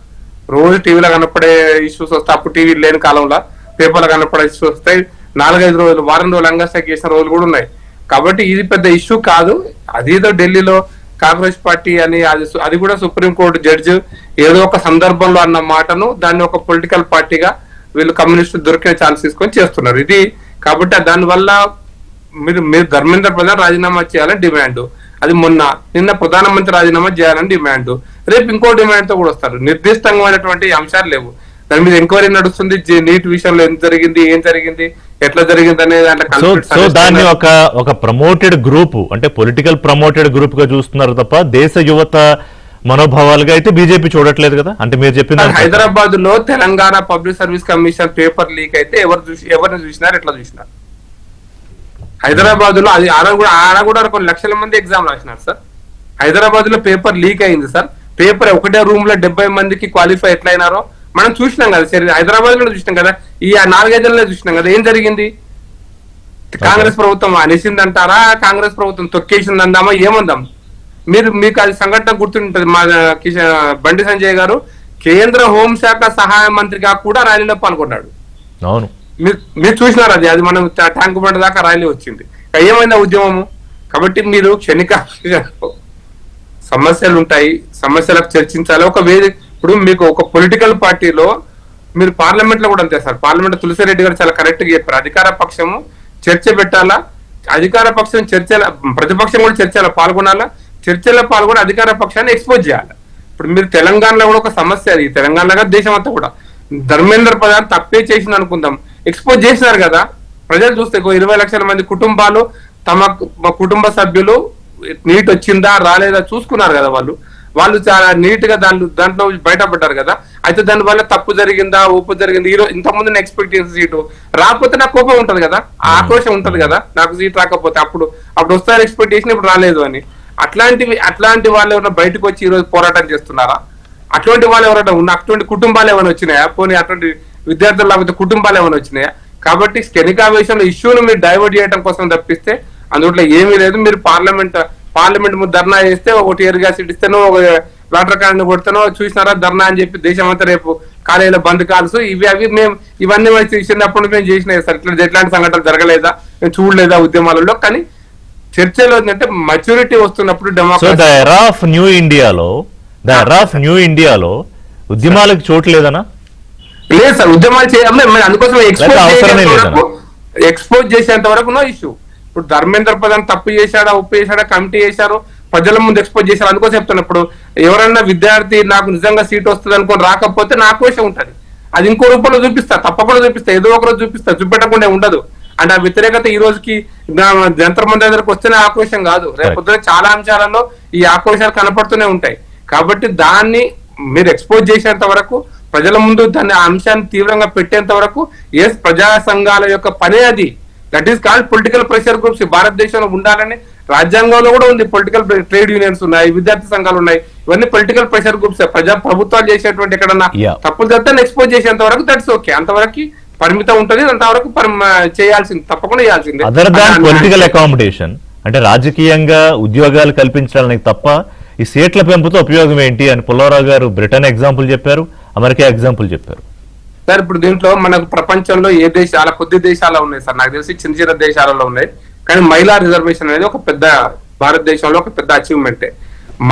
రోజు టీవీలో కనపడే ఇష్యూస్ వస్తాయి. అప్పుడు టీవీ లేని కాలంలో పేపర్లో కనపడే ఇష్యూస్ వస్తాయి. 4-5 రోజులు, వారం రోజులు అంగస్ట్రైక్ చేసిన రోజులు కూడా ఉన్నాయి. కాబట్టి ఇది పెద్ద ఇష్యూ కాదు. అదేదో ఢిల్లీలో కాంగ్రెస్ పార్టీ అని అది కూడా సుప్రీంకోర్టు జడ్జి ఏదో ఒక సందర్భంలో అన్న మాటను దాన్ని ఒక పొలిటికల్ పార్టీగా వీళ్ళు కమ్యూనిస్టులు దొరికిన ఛాన్స్ తీసుకొని చేస్తున్నారు. ఇది కాబట్టి దానివల్ల మీరు ధర్మేంద్ర ప్రధాన్ రాజీనామా చేయాలని డిమాండ్, అది నిన్న ప్రధానమంత్రి రాజీనామా చేయాలని డిమాండ్, రేపు ఇంకో డిమాండ్ తో కూడా వస్తారు. నిర్దిష్టమైనటువంటి అంశాలు లేవు. దాని మీద ఎంక్వైరీ నడుస్తుంది. నీట్ విషయంలో ఏం జరిగింది, ఎట్లా జరిగింది అనేది దాన్ని ఒక ప్రమోటెడ్ గ్రూప్ అంటే పొలిటికల్ ప్రమోటెడ్ గ్రూప్ గా చూస్తున్నారు తప్ప దేశ యువత మనోభావాలుగా అయితే బీజేపీ చూడట్లేదు కదా. అంటే మీరు చెప్పిన హైదరాబాద్ లో Telangana public service commission paper leak అయితే ఎవరిని చూసినారు, ఎట్లా చూసినారు? హైదరాబాద్ లో అది ఆడ కూడా కొన్ని లక్షల మంది ఎగ్జామ్ రాసినారు సార్. హైదరాబాద్ లో పేపర్ లీక్ అయింది సార్. పేపర్ ఒకటే రూమ్ లో 70 మందికి క్వాలిఫై ఎట్లయినారో మనం చూసినాం కదా. సరే, హైదరాబాద్ లో చూసినాం కదా, ఈ 4-5 నెలల్లో చూసినాం కదా. ఏం జరిగింది? కాంగ్రెస్ ప్రభుత్వం అనేసిందంటారా, కాంగ్రెస్ ప్రభుత్వం తొక్కేసిందందామా, ఏమందాం? మీకు అది సంఘటన గుర్తుంటుంది. మా బండి సంజయ్ గారు కేంద్ర హోంశాఖ సహాయ మంత్రిగా కూడా ర్యాలీలో పాల్గొన్నాడు. అవును, మీరు చూసినారు అది మనం ట్యాంక్ బండ్ దాకా ర్యాలీ వచ్చింది. ఏమైందా ఉద్యమము? కాబట్టి మీరు క్షణిక సమస్యలు ఉంటాయి, సమస్యలకు చర్చించాలి. ఒక ఇప్పుడు మీకు ఒక పొలిటికల్ పార్టీలో మీరు పార్లమెంట్ లో కూడా అంతే సార్. పార్లమెంట్ తులసిరెడ్డి గారు చాలా కరెక్ట్ గా చెప్పారు. అధికార పక్షము చర్చ పెట్టాలా, అధికార పక్షం చర్చల, ప్రతిపక్షం కూడా చర్చలో పాల్గొనాలా, చర్చలో పాల్గొని అధికార పక్షాన్ని ఎక్స్పోజ్ చేయాలి. ఇప్పుడు మీరు తెలంగాణలో కూడా ఒక సమస్య, అది తెలంగాణలో దేశం అంతా కూడా ధర్మేంద్ర ప్రధాన్ తప్పే చేసింది అనుకుందాం, ఎక్స్పోజ్ చేసినారు కదా. ప్రజలు చూస్తే 20 లక్షల మంది కుటుంబాలు తమ కుటుంబ సభ్యులు నీట్ వచ్చిందా రాలేదా చూసుకున్నారు కదా. వాళ్ళు చాలా నీట్ గా దాంట్లో బయటపడ్డారు కదా. అయితే దాని వల్ల తప్పు జరిగిందా, ఒప్పు జరిగింది, ఈరోజు ఇంతకుముందు నేను ఎక్స్పెక్ట్ చేసిన సీటు రాకపోతే నాకు కోపం ఉంటది కదా, ఆ ఆక్రోషం ఉంటది కదా. నాకు సీట్ రాకపోతే అప్పుడు వస్తారని ఎక్స్పెక్ట్ చేసిన, ఇప్పుడు రాలేదు అని. అట్లాంటి వాళ్ళు ఎవరైనా బయటకు వచ్చి ఈ రోజు పోరాటం చేస్తున్నారా? అటువంటి వాళ్ళు ఎవరైనా అటువంటి కుటుంబాలు ఏమైనా వచ్చినాయా? పోనీ అటువంటి విద్యార్థులు లేకపోతే కుటుంబాలు ఏమైనా వచ్చినాయా? కాబట్టి క్షణికావేశంలో ఇష్యూను మీరు డైవర్ట్ చేయడం కోసం తప్పిస్తే అందులో ఏమీ లేదు. మీరు పార్లమెంట్ ముందు ధర్నా చేస్తే ఒక టీఆర్ గ్యాస్ ఇస్తేనో ఒక వాటర్ క్యాన్ కొడతానో చూసినారా ధర్నా అని చెప్పి దేశం అంతా రేపు కాలేజీలో బంద్ కాల్స్ ఇవన్నీ చిన్నప్పుడు మేము చేసినాయి సార్. ఎట్లాంటి సంఘటనలు జరగలేదా, మేము చూడలేదా ఉద్యమాలలో? కానీ చర్చలో ఏంటంటే మెచ్యూరిటీ వస్తున్నప్పుడు ద ఎరా ఆఫ్ న్యూ ఇండియాలో ఉద్యమాలకు చోటు లేదనా? లేదు సార్, ఉద్యమాలు చేయాలి. అందుకోసం ఎక్స్పోజ్ చేసేంత వరకు నో ఇష్యూ. ఇప్పుడు ధర్మేంద్ర ప్రధాన్ తప్పు చేశాడా, ఉప్పు చేశాడా, కమిటీ చేశారు, ప్రజల ముందు ఎక్స్పోజ్ చేశారు. అందుకోసం చెప్తున్నా, ఇప్పుడు ఎవరన్నా విద్యార్థి నాకు నిజంగా సీట్ వస్తుంది అనుకోని రాకపోతే నాకు విషయం ఉంటుంది, అది ఇంకో రూపంలో చూపిస్తా, తప్పకుండా చూపిస్తా, ఏదో ఒక రోజు చూపిస్తా, చూపెట్టకుండా ఉండదు. అంటే ఆ వ్యతిరేకత ఈ రోజుకి జంతర్ మంతర్ దగ్గరకు వస్తేనే ఆక్రోశం కాదు, రేపొద్దున చాలా అంశాలలో ఈ ఆక్రోశాలు కనపడుతూనే ఉంటాయి. కాబట్టి దాన్ని మీరు ఎక్స్పోజ్ చేసేంత వరకు, ప్రజల ముందు దాన్ని అంశాన్ని తీవ్రంగా పెట్టేంత వరకు ప్రజా సంఘాల యొక్క పనే అది. That is called political pressure groups. భారతదేశంలో ఉండాలని రాజ్యాంగంలో కూడా ఉంది. పొలిటికల్ ట్రేడ్ యూనియన్స్ ఉన్నాయి, విద్యార్థి సంఘాలు ఉన్నాయి, ఇవన్నీ పొలిటికల్ ప్రెషర్ గ్రూప్స్. ప్రభుత్వాలు చేసేటువంటి ఎక్కడన్నా తప్పులు చేస్తే ఎక్స్పోజ్ చేసేంత వరకు దట్స్ ఓకే, అంతవరకు పరిమితం ఉంటుంది, అంతవరకు చేయాల్సింది, తప్పకుండా చేయాల్సింది. అదర్ దాన్ పొలిటికల్ అకామిడేషన్ అంటే రాజకీయంగా ఉద్యోగాలు కల్పించడానికి తప్ప ఈ సీట్ల పెంపుతో ఉపయోగం ఏంటి అని పుల్లారావు గారు బ్రిటన్ ఎగ్జాంపుల్ చెప్పారు, అమెరికా ఎగ్జాంపుల్ చెప్పారు. సార్ ఇప్పుడు దీంట్లో మనకు ప్రపంచంలో చాలా కొద్ది దేశాలు ఉన్నాయి సార్, నాకు తెలిసి చిన్న చిన్న దేశాలలో ఉన్నాయి. కానీ మహిళా రిజర్వేషన్ అనేది ఒక పెద్ద, భారతదేశంలో ఒక పెద్ద అచీవ్మెంటే.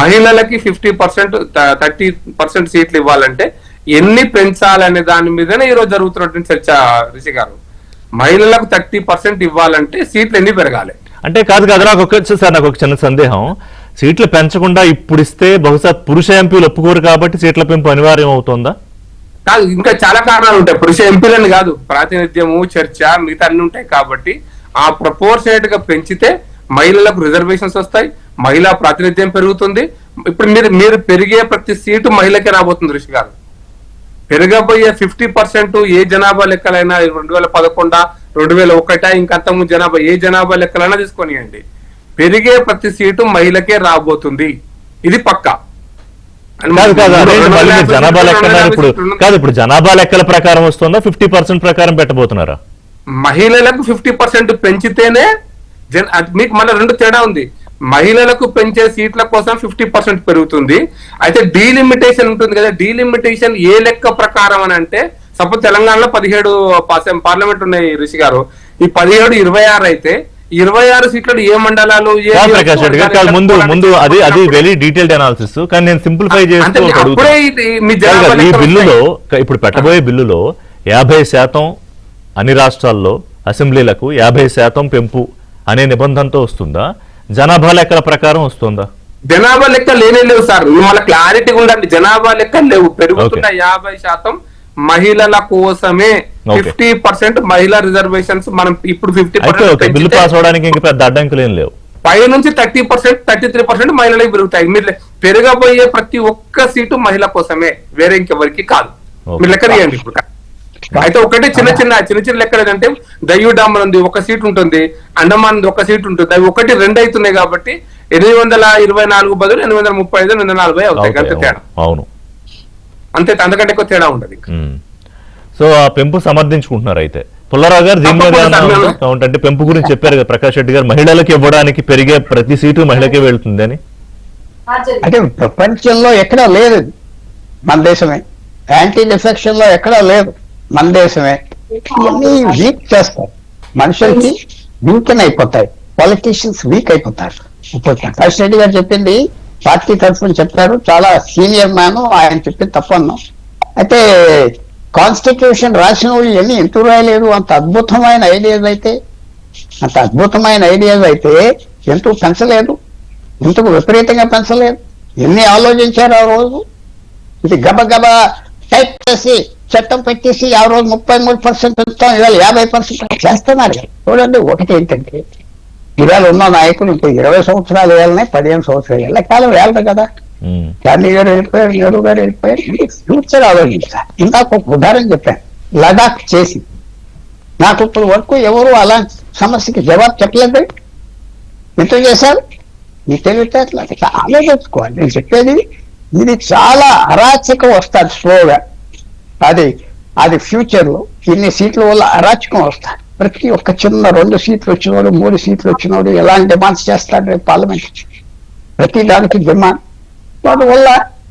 మహిళలకి 50%, 30% సీట్లు ఇవ్వాలంటే ఎన్ని పెంచాలనే దాని మీదనే ఈరోజు జరుగుతున్నటువంటి చర్చ. రిషి గారు, మహిళలకు 30% ఇవ్వాలంటే సీట్లు ఎన్ని పెరగాలి అంటే? కాదు నాకు ఒక చిన్న సందేహం. సీట్లు పెంచకుండా ఇప్పుడు ఇస్తే బహుశా పురుష ఎంపీలు ఒప్పుకోరు కాబట్టి సీట్ల పెంపు అనివార్యం అవుతుందా? కాదు, ఇంకా చాలా కారణాలు ఉంటాయి. పురుష ఎంపీలని కాదు, ప్రాతినిధ్యము, చర్చ, మిగతా అన్ని ఉంటాయి. కాబట్టి ఆ ప్రపోర్షనేట్ గా పెంచితే మహిళలకు రిజర్వేషన్స్ వస్తాయి, మహిళా ప్రాతినిధ్యం పెరుగుతుంది. ఇప్పుడు మీరు పెరిగే ప్రతి సీటు మహిళకే రాబోతుంది. ఋషి గారు, పెరగబోయే 50% ఏ జనాభా లెక్కలైనా 2011, 2001 ఇంకంతకుముందు జనాభా ఏ జనాభా లెక్కలైనా తీసుకొనియండి, పెరిగే ప్రతి సీటు మహిళకే రాబోతుంది. ఇది పక్కా. జనాభా లెక్కలు ఇప్పుడు జనాభా లెక్కల ప్రకారం వస్తుందా, 50% ప్రకారం పెట్టబోతున్నారా? మహిళలకు 50% పెంచితేనే మీకు మళ్ళీ రెండు తేడా ఉంది. మహిళలకు పెంచే సీట్ల కోసం 50% పెరుగుతుంది. అయితే డీలిమిటేషన్ ఉంటుంది కదా, డీలిమిటేషన్ ఏ లెక్క ప్రకారం అని అంటే, సపోజ్ తెలంగాణలో 17 పార్లమెంట్ ఉన్నాయి రిషి గారు, ఈ 17 26 అయితే 26 సీట్లు ఏ మండలాలు, ప్రకాష్ రెడ్డి గారు ముందు అది వెరీ డీటెయిల్డ్ అనాలిసిస్. కానీ నేను సింప్లిఫై చేస్తూ ఈ బిల్లులో, ఇప్పుడు పెట్టబోయే బిల్లులో 50% అన్ని రాష్ట్రాల్లో అసెంబ్లీలకు 50% పెంపు అనే నిబంధనతో వస్తుందా, జనాభా లెక్కల ప్రకారం వస్తుందా? జనాభా లెక్క లేవు సార్, మళ్ళీ క్లారిటీ ఉండండి. జనాభా లెక్క లేవు, పెరుగుతున్న 50% మహిళల కోసమే. 50% మహిళా రిజర్వేషన్స్ మనం ఇప్పుడు 50% బిల్లు పాస్ అవడానికి ఇంకా పెద్ద అడ్డంకులు ఏం లేవు. పై నుంచి 30%, 33% మహిళలకు పెరుగుతాయి. మీరు పెరగబోయే ప్రతి ఒక్క సీటు మహిళ కోసమే, వేరే ఇంకెవరికి కాదు. మీరు లెక్క తీయండి ఇప్పుడు. అయితే ఒకటి చిన్న చిన్న లెక్కలు ఏంటంటే, దయ్యూ డామర్ ఉంది, ఒక సీట్ ఉంటుంది, అండమాన్ ఒక సీట్ ఉంటుంది, అవి 1, 2 అవుతున్నాయి. కాబట్టి 824 బదులు 835, 840 అవుతాయి. అంతే తేడా. అవును, అంతే, అంతకంటే ఎక్కువ తేడా ఉండదు. సో ఆ పెంపు సమర్థించుకుంటున్నారు అయితే. పుల్లారావు గారు దీని మీద తప్పకుండా ఏమన్నా సార్, ఉందా? కౌంట్ అంటే పెంపు గురించి చెప్పారు కదా ప్రకాష్ రెడ్డి గారు, మహిళలకు ఇవ్వడానికి పెరిగే ప్రతి సీటు మహిళకే వెళ్తుంది అని. అంటే ప్రపంచంలో ఎక్కడా లేదు, మన దేశమే. యాంటీ డిఫెక్షన్ లో ఎక్కడా లేదు, మన దేశమే. ఇవన్నీ వీక్ చేస్తారు, మనుషులకి వీకెన్ అయిపోతాయి, పాలిటీషియన్స్ వీక్ అయిపోతారు. ఇప్పుడు ప్రకాష్ రెడ్డి గారు చెప్పింది పార్టీ తరఫున చెప్పారు, చాలా సీనియర్ మ్యాన్, ఆయన చెప్పింది తప్పన్నాం. అయితే కాన్స్టిట్యూషన్ రాసిన వాళ్ళు ఎన్ని ఎందుకు రాయలేదు? అంత అద్భుతమైన ఐడియాస్ అయితే ఎందుకు పెంచలేదు? ఎందుకు విపరీతంగా పెంచలేదు? ఎన్ని ఆలోచించారు ఆ రోజు? ఇది గబగబా టైప్ చేసి చట్టం పెట్టేసి ఆ రోజు 33% పెంచుతాం, ఇవాళ 50% చేస్తున్నారు. చూడండి, ఒకటి ఏంటంటే ఇవాళ ఉన్న నాయకులు ఇంకో 20 సంవత్సరాలు వేయాలనే 15 సంవత్సరాలు వేయాలి, కాలం వేయాలి కదా. గాంధీ గారు వెళ్ళిపోయారు, నెహ్రూ గారు వెళ్ళిపోయారు, ఫ్యూచర్ ఆలోచించాలి. ఇందాక ఒక ఉదాహరణ చెప్పాను, లడాక్ చేసి నాకు ఇప్పుడు వరకు ఎవరు అలా సమస్యకి జవాబు చెప్పలేదు. ఎందుకు చేశారు? ఈ తెలివితేటలు ఆలోచించుకోవాలి. నేను చెప్పేది ఇది చాలా అరాచకం వస్తుంది స్లోగా. అది ఫ్యూచర్ లో ఇన్ని సీట్ల వల్ల అరాచకం వస్తుంది. ప్రతి ఒక్క చిన్న 2 సీట్లు వచ్చినోడు, 3 సీట్లు వచ్చినోడు ఎలాంటి డిమాండ్స్ చేస్తాడు రేపు పార్లమెంట్, ప్రతి దానికి డిమాండ్. వాటి వల్ల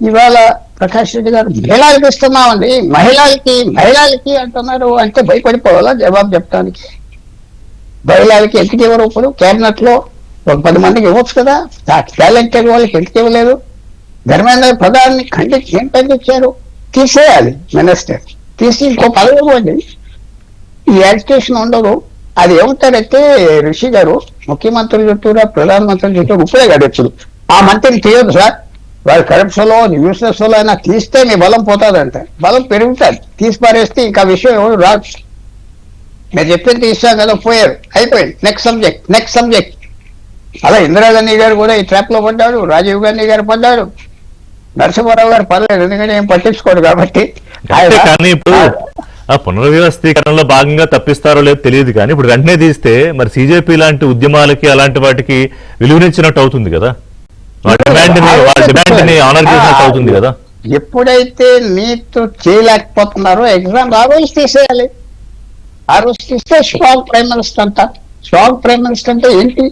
ఇవాళ ప్రకాష్ రెడ్డి గారు మహిళలకు ఇస్తున్నామండి, మహిళలకి అంటున్నారు. అంటే భయపడిపోవాలా జవాబు చెప్పడానికి? మహిళలకి ఎందుకు ఇవ్వరు? ఇప్పుడు కేబినెట్ లో ఒక 10 మందికి ఇవ్వచ్చు కదా, టాలెంటెడ్ వాళ్ళకి ఎందుకు ఇవ్వలేదు? ధర్మేంద్ర ప్రధాన్ని ఏం ఖండించారు? తీసేయాలి మినిస్టర్, తీసి ఇంకో పదవి ఇవ్వండి. ఈ ఎడ్యుకేషన్ ఉండదు. అది ఏమంటారంటే రిషి గారు, ముఖ్యమంత్రి చుట్టూరా ప్రధానమంత్రి చుట్టూ ఇప్పుడే గడవచ్చు, ఆ మంత్రిని తీయదు సార్, వాళ్ళు కరప్షన్ లో యూస్లెస్ లో అయినా తీస్తే మీ బలం పోతుందంట. బలం పెరుగుతుంది, తీసి పారేస్తే ఇంకా విషయం ఎవరు రాదు. మీరు చెప్పింది తీసాం కదా, పోయారు, అయిపోయింది, నెక్స్ట్ సబ్జెక్ట్. అలా ఇందిరాగాంధీ గారు కూడా ఈ ట్రాప్ లో పడ్డాడు, రాజీవ్ గాంధీ గారు పడ్డాడు, నరసింహారావు గారు పర్లేదు, ఎందుకంటే ఏం పట్టించుకోడు కాబట్టి. కానీ ఇప్పుడు ఆ పునర్వ్యవస్థీకరణలో భాగంగా తప్పిస్తారో లేదో తెలియదు, కానీ ఇప్పుడు వెంటనే తీస్తే మరి సిజేపీ లాంటి ఉద్యమాలకి అలాంటి వాటికి విలువనిచ్చినట్టు అవుతుంది కదా, వాళ్ళ డిమాండ్ ని ఆనర్ చేసినట్టు అవుతుంది కదా. ఎప్పుడైతే నీతో చేయలేకపోతున్నారో ఎగ్జామ్ ఆ రోజు తీసేయాలి. ఆ రోజు తీస్తే స్ట్రాంగ్ ప్రైమ్ మినిస్టర్ అంట. స్ట్రాంగ్ ప్రైమ్ మినిస్టర్ అంటే ఏంటి?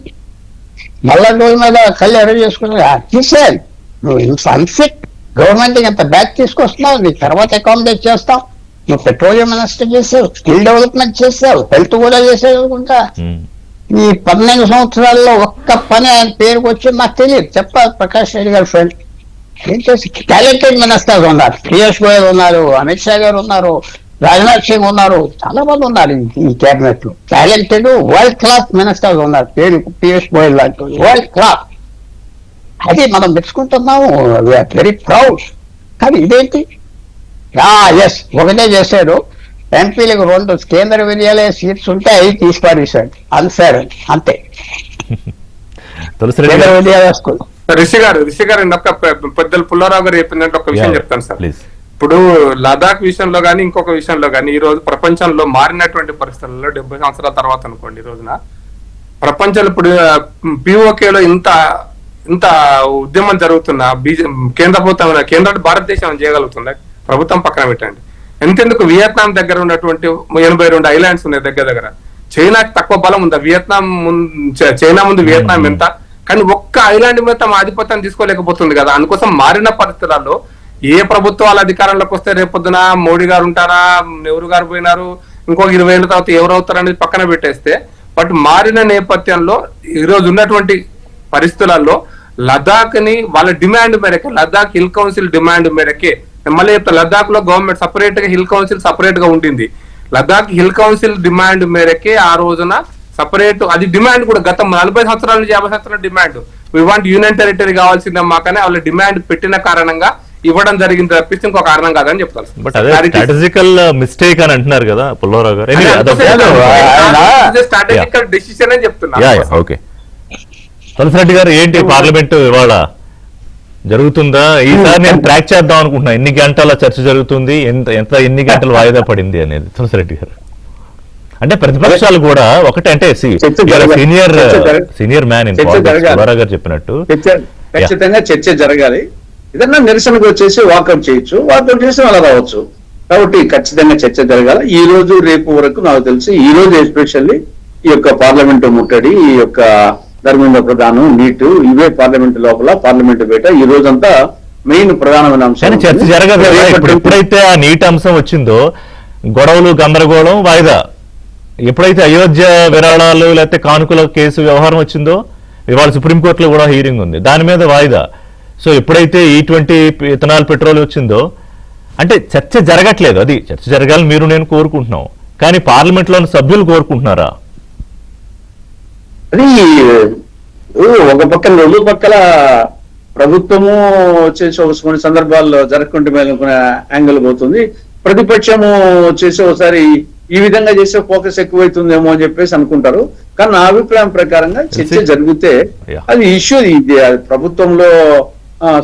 మళ్ళా రోజు మీద కళ్ళు ఎర్ర చేసుకుని తీసేయాలి. నువ్వు అన్ఫిట్ గవర్నమెంట్ ఎంత బ్యాక్ తీసుకొస్తున్నావు, నీ తర్వాత అకామిడేట్ చేస్తాం. నువ్వు పెట్రోలియం మినిస్టర్ చేసావు, స్కిల్ డెవలప్మెంట్ చేసావు, హెల్త్ కూడా చేసావు అనుకుంటా. ఈ 12 సంవత్సరాల్లో ఒక్క పని ఆయన పేరుకు వచ్చి నాకు తెలియదు. చెప్పాలి ప్రకాష్ రెడ్డి గారి ఫ్రెండ్ ఏం చేసి టాలెంటెడ్ మినిస్టర్స్ ఉన్నారు, పీయూష్ గోయల్ ఉన్నారు, అమిత్ షా గారు ఉన్నారు, రాజ్నాథ్ సింగ్ ఉన్నారు, చాలా మంది ఉన్నారు ఈ కేబినెట్ లో. టాలెంటెడ్ వరల్డ్ క్లాస్ మినిస్టర్స్ ఉన్నారు, పేరు పీయూష్ గోయల్ లాంటి వరల్డ్ క్లాస్. అది మనం మెచ్చుకుంటున్నాము, వెరీ ప్రౌడ్. కానీ ఇదేంటి? ఎస్, ఒకటే చేశాడు, ఎంపీలకు 2 కేంద్ర విద్యాలయ సీట్స్ ఉంటే 5 తీసిపారేశాడు. అన్ఫేర్, అంతే. కేంద్ర విద్యాలయ స్కూల్. రిషి గారు ఇంకొక పెద్దలు పుల్లారావు గారు చెప్పిందంటే ఒక విషయం చెప్తాను సార్. ఇప్పుడు లదాఖ్ విషయంలో గానీ ఇంకొక విషయంలో గానీ ఈ రోజు ప్రపంచంలో మారినటువంటి పరిస్థితుల్లో 70 సంవత్సరాల తర్వాత అనుకోండి, ఈ రోజున ప్రపంచంలో ఇప్పుడు పిఓకేలో ఇంత ఉద్యమం జరుగుతున్నా కేంద్ర ప్రభుత్వం, కేంద్ర భారతదేశం చేయగలుగుతుందా? ప్రభుత్వం పక్కన పెట్టండి. ఎంతెందుకు వియత్నాం దగ్గర ఉన్నటువంటి 82 ఐలాండ్స్ ఉన్నాయి దగ్గర. చైనాకి తక్కువ బలం ఉందా? చైనా ముందు వియత్నాం ఎంత? కానీ ఒక్క ఐలాండ్ మీద తమ ఆధిపత్యాన్ని తీసుకోలేకపోతుంది కదా. అందుకోసం మారిన పరిస్థితులలో ఏ ప్రభుత్వాలు అధికారంలోకి వస్తే రేపొద్దున మోడీ గారు ఉంటారా, నెహ్రూ గారు పోయినారు, ఇంకొక 20 ఏళ్ళ తర్వాత ఎవరు అవుతారు అనేది పక్కన పెట్టేస్తే, బట్ మారిన నేపథ్యంలో ఈ రోజు ఉన్నటువంటి పరిస్థితులలో లదాఖ్ ని వాళ్ళ డిమాండ్ మేరకే, లదాఖ్ హిల్ కౌన్సిల్ డిమాండ్ మేరకే, మళ్ళీ చెప్తా, లదాఖ్ లో గవర్నమెంట్ సపరేట్ గా, హిల్ కౌన్సిల్ సపరేట్ గా ఉంటుంది. లదాఖ్ హిల్ కౌన్సిల్ డిమాండ్ మేరకే ఆ రోజున సపరేట్, అది డిమాండ్ కూడా గత 40 సంవత్సరాల నుంచి 50 సంవత్సరాల demand, we want union territory కావాల్సిందమ్మా, కానీ వాళ్ళ డిమాండ్ పెట్టిన కారణంగా ఇవ్వడం జరిగింది తప్పిస్తే ఇంకొక కారణం కాదని చెప్తారు. బట్ అదే స్ట్రాటజికల్ మిస్టేక్ అని అంటున్నారు కదా పుల్లారావు గారు. స్ట్రాటజికల్ డెసిషన్ అని చెప్తున్నారు. ఓకే, తులసిరెడ్డి గారు, ఏంటి పార్లమెంట్ ఇవాళ జరుగుతుందా? ఈసారి నేను ట్రాక్ చేద్దాం అనుకుంటున్నా, ఎన్ని గంటల చర్చ జరుగుతుంది, ఎన్ని గంటలు వాయిదా పడింది అనేది. తులసిరెడ్డి గారు, అంటే ప్రతిపక్షాలు కూడా ఒకటే, అంటే సీనియర్ మ్యాన్ ఇన్ పుల్లారావు గారు చెప్పినట్టు ఖచ్చితంగా చర్చ జరగాలి. ఏదన్నా నిరసనకు వచ్చేసి వాకౌట్ చేయొచ్చు, వాకౌట్ చేసి అలా రావచ్చు. కాబట్టి ఖచ్చితంగా చర్చ జరగాల. ఈ రోజు రేపు వరకు నాకు తెలిసి ఈ రోజు ఎస్పెషల్లీ ఈ యొక్క పార్లమెంటు ముట్టడి, ఈ యొక్క ధర్మేంద్ర ప్రధానం, నీటు, ఇవే పార్లమెంటు లోపల, పార్లమెంటు బయట ఈ రోజంతా మెయిన్ ప్రధానమైన కానీ అంశం. చర్చ జరగదు కదా. ఇప్పుడు ఎప్పుడైతే ఆ నీటి అంశం వచ్చిందో గొడవలు, గందరగోళం వాయిదా. ఎప్పుడైతే అయోధ్య విరాళాలు లేకపోతే కానుకల కేసు వ్యవహారం వచ్చిందో, ఇవాళ సుప్రీంకోర్టులో కూడా హీరింగ్ ఉంది, దాని మీద వాయిదా. సో ఎప్పుడైతే E20 ఇథనాల్ పెట్రోల్ వచ్చిందో, అంటే చర్చ జరగట్లేదు. అది చర్చ జరగాలని మీరు నేను కోరుకుంటున్నాం, కానీ పార్లమెంట్లోని సభ్యులు కోరుకుంటున్నారా? అది ఒక పక్కన రెండు పక్కల ప్రభుత్వము వచ్చేసి కొన్ని సందర్భాల్లో జరగకుంటే మేలుకునే యాంగిల్ పోతుంది, ప్రతిపక్షము వచ్చేసి ఒకసారి ఈ విధంగా చేసే ఫోకస్ ఎక్కువైతుందేమో అని చెప్పేసి అనుకుంటారు. కానీ నా అభిప్రాయం ప్రకారంగా చర్చ జరిగితే అది ఇష్యూ, ఇది ప్రభుత్వంలో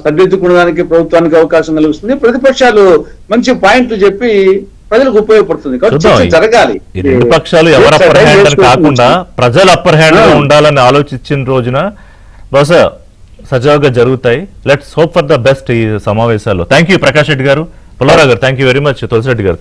సరిదిద్దుకునేదానికి ప్రభుత్వానికి అవకాశం కలుగుతుంది, ప్రతిపక్షాలు మంచి పాయింట్లు చెప్పి ప్రజలకు ఉపయోగపడుతుంది. కాబట్టి చర్చ జరగాలి. ఈ రెండు పక్షాలు ఎవరు అప్పర్ హ్యాండ్ అని కాకుండా ప్రజలు అప్పర్ హ్యాండ్ గా ఉండాలని ఆలోచించిన రోజున బహుశా సజావుగా జరుగుతాయి. Let's hope for the best ఈ సమావేశాల్లో. థ్యాంక్ యూ ప్రకాష్ రెడ్డి గారు, పుల్లారావు గారు, thank you very much, Tulasireddy గారు.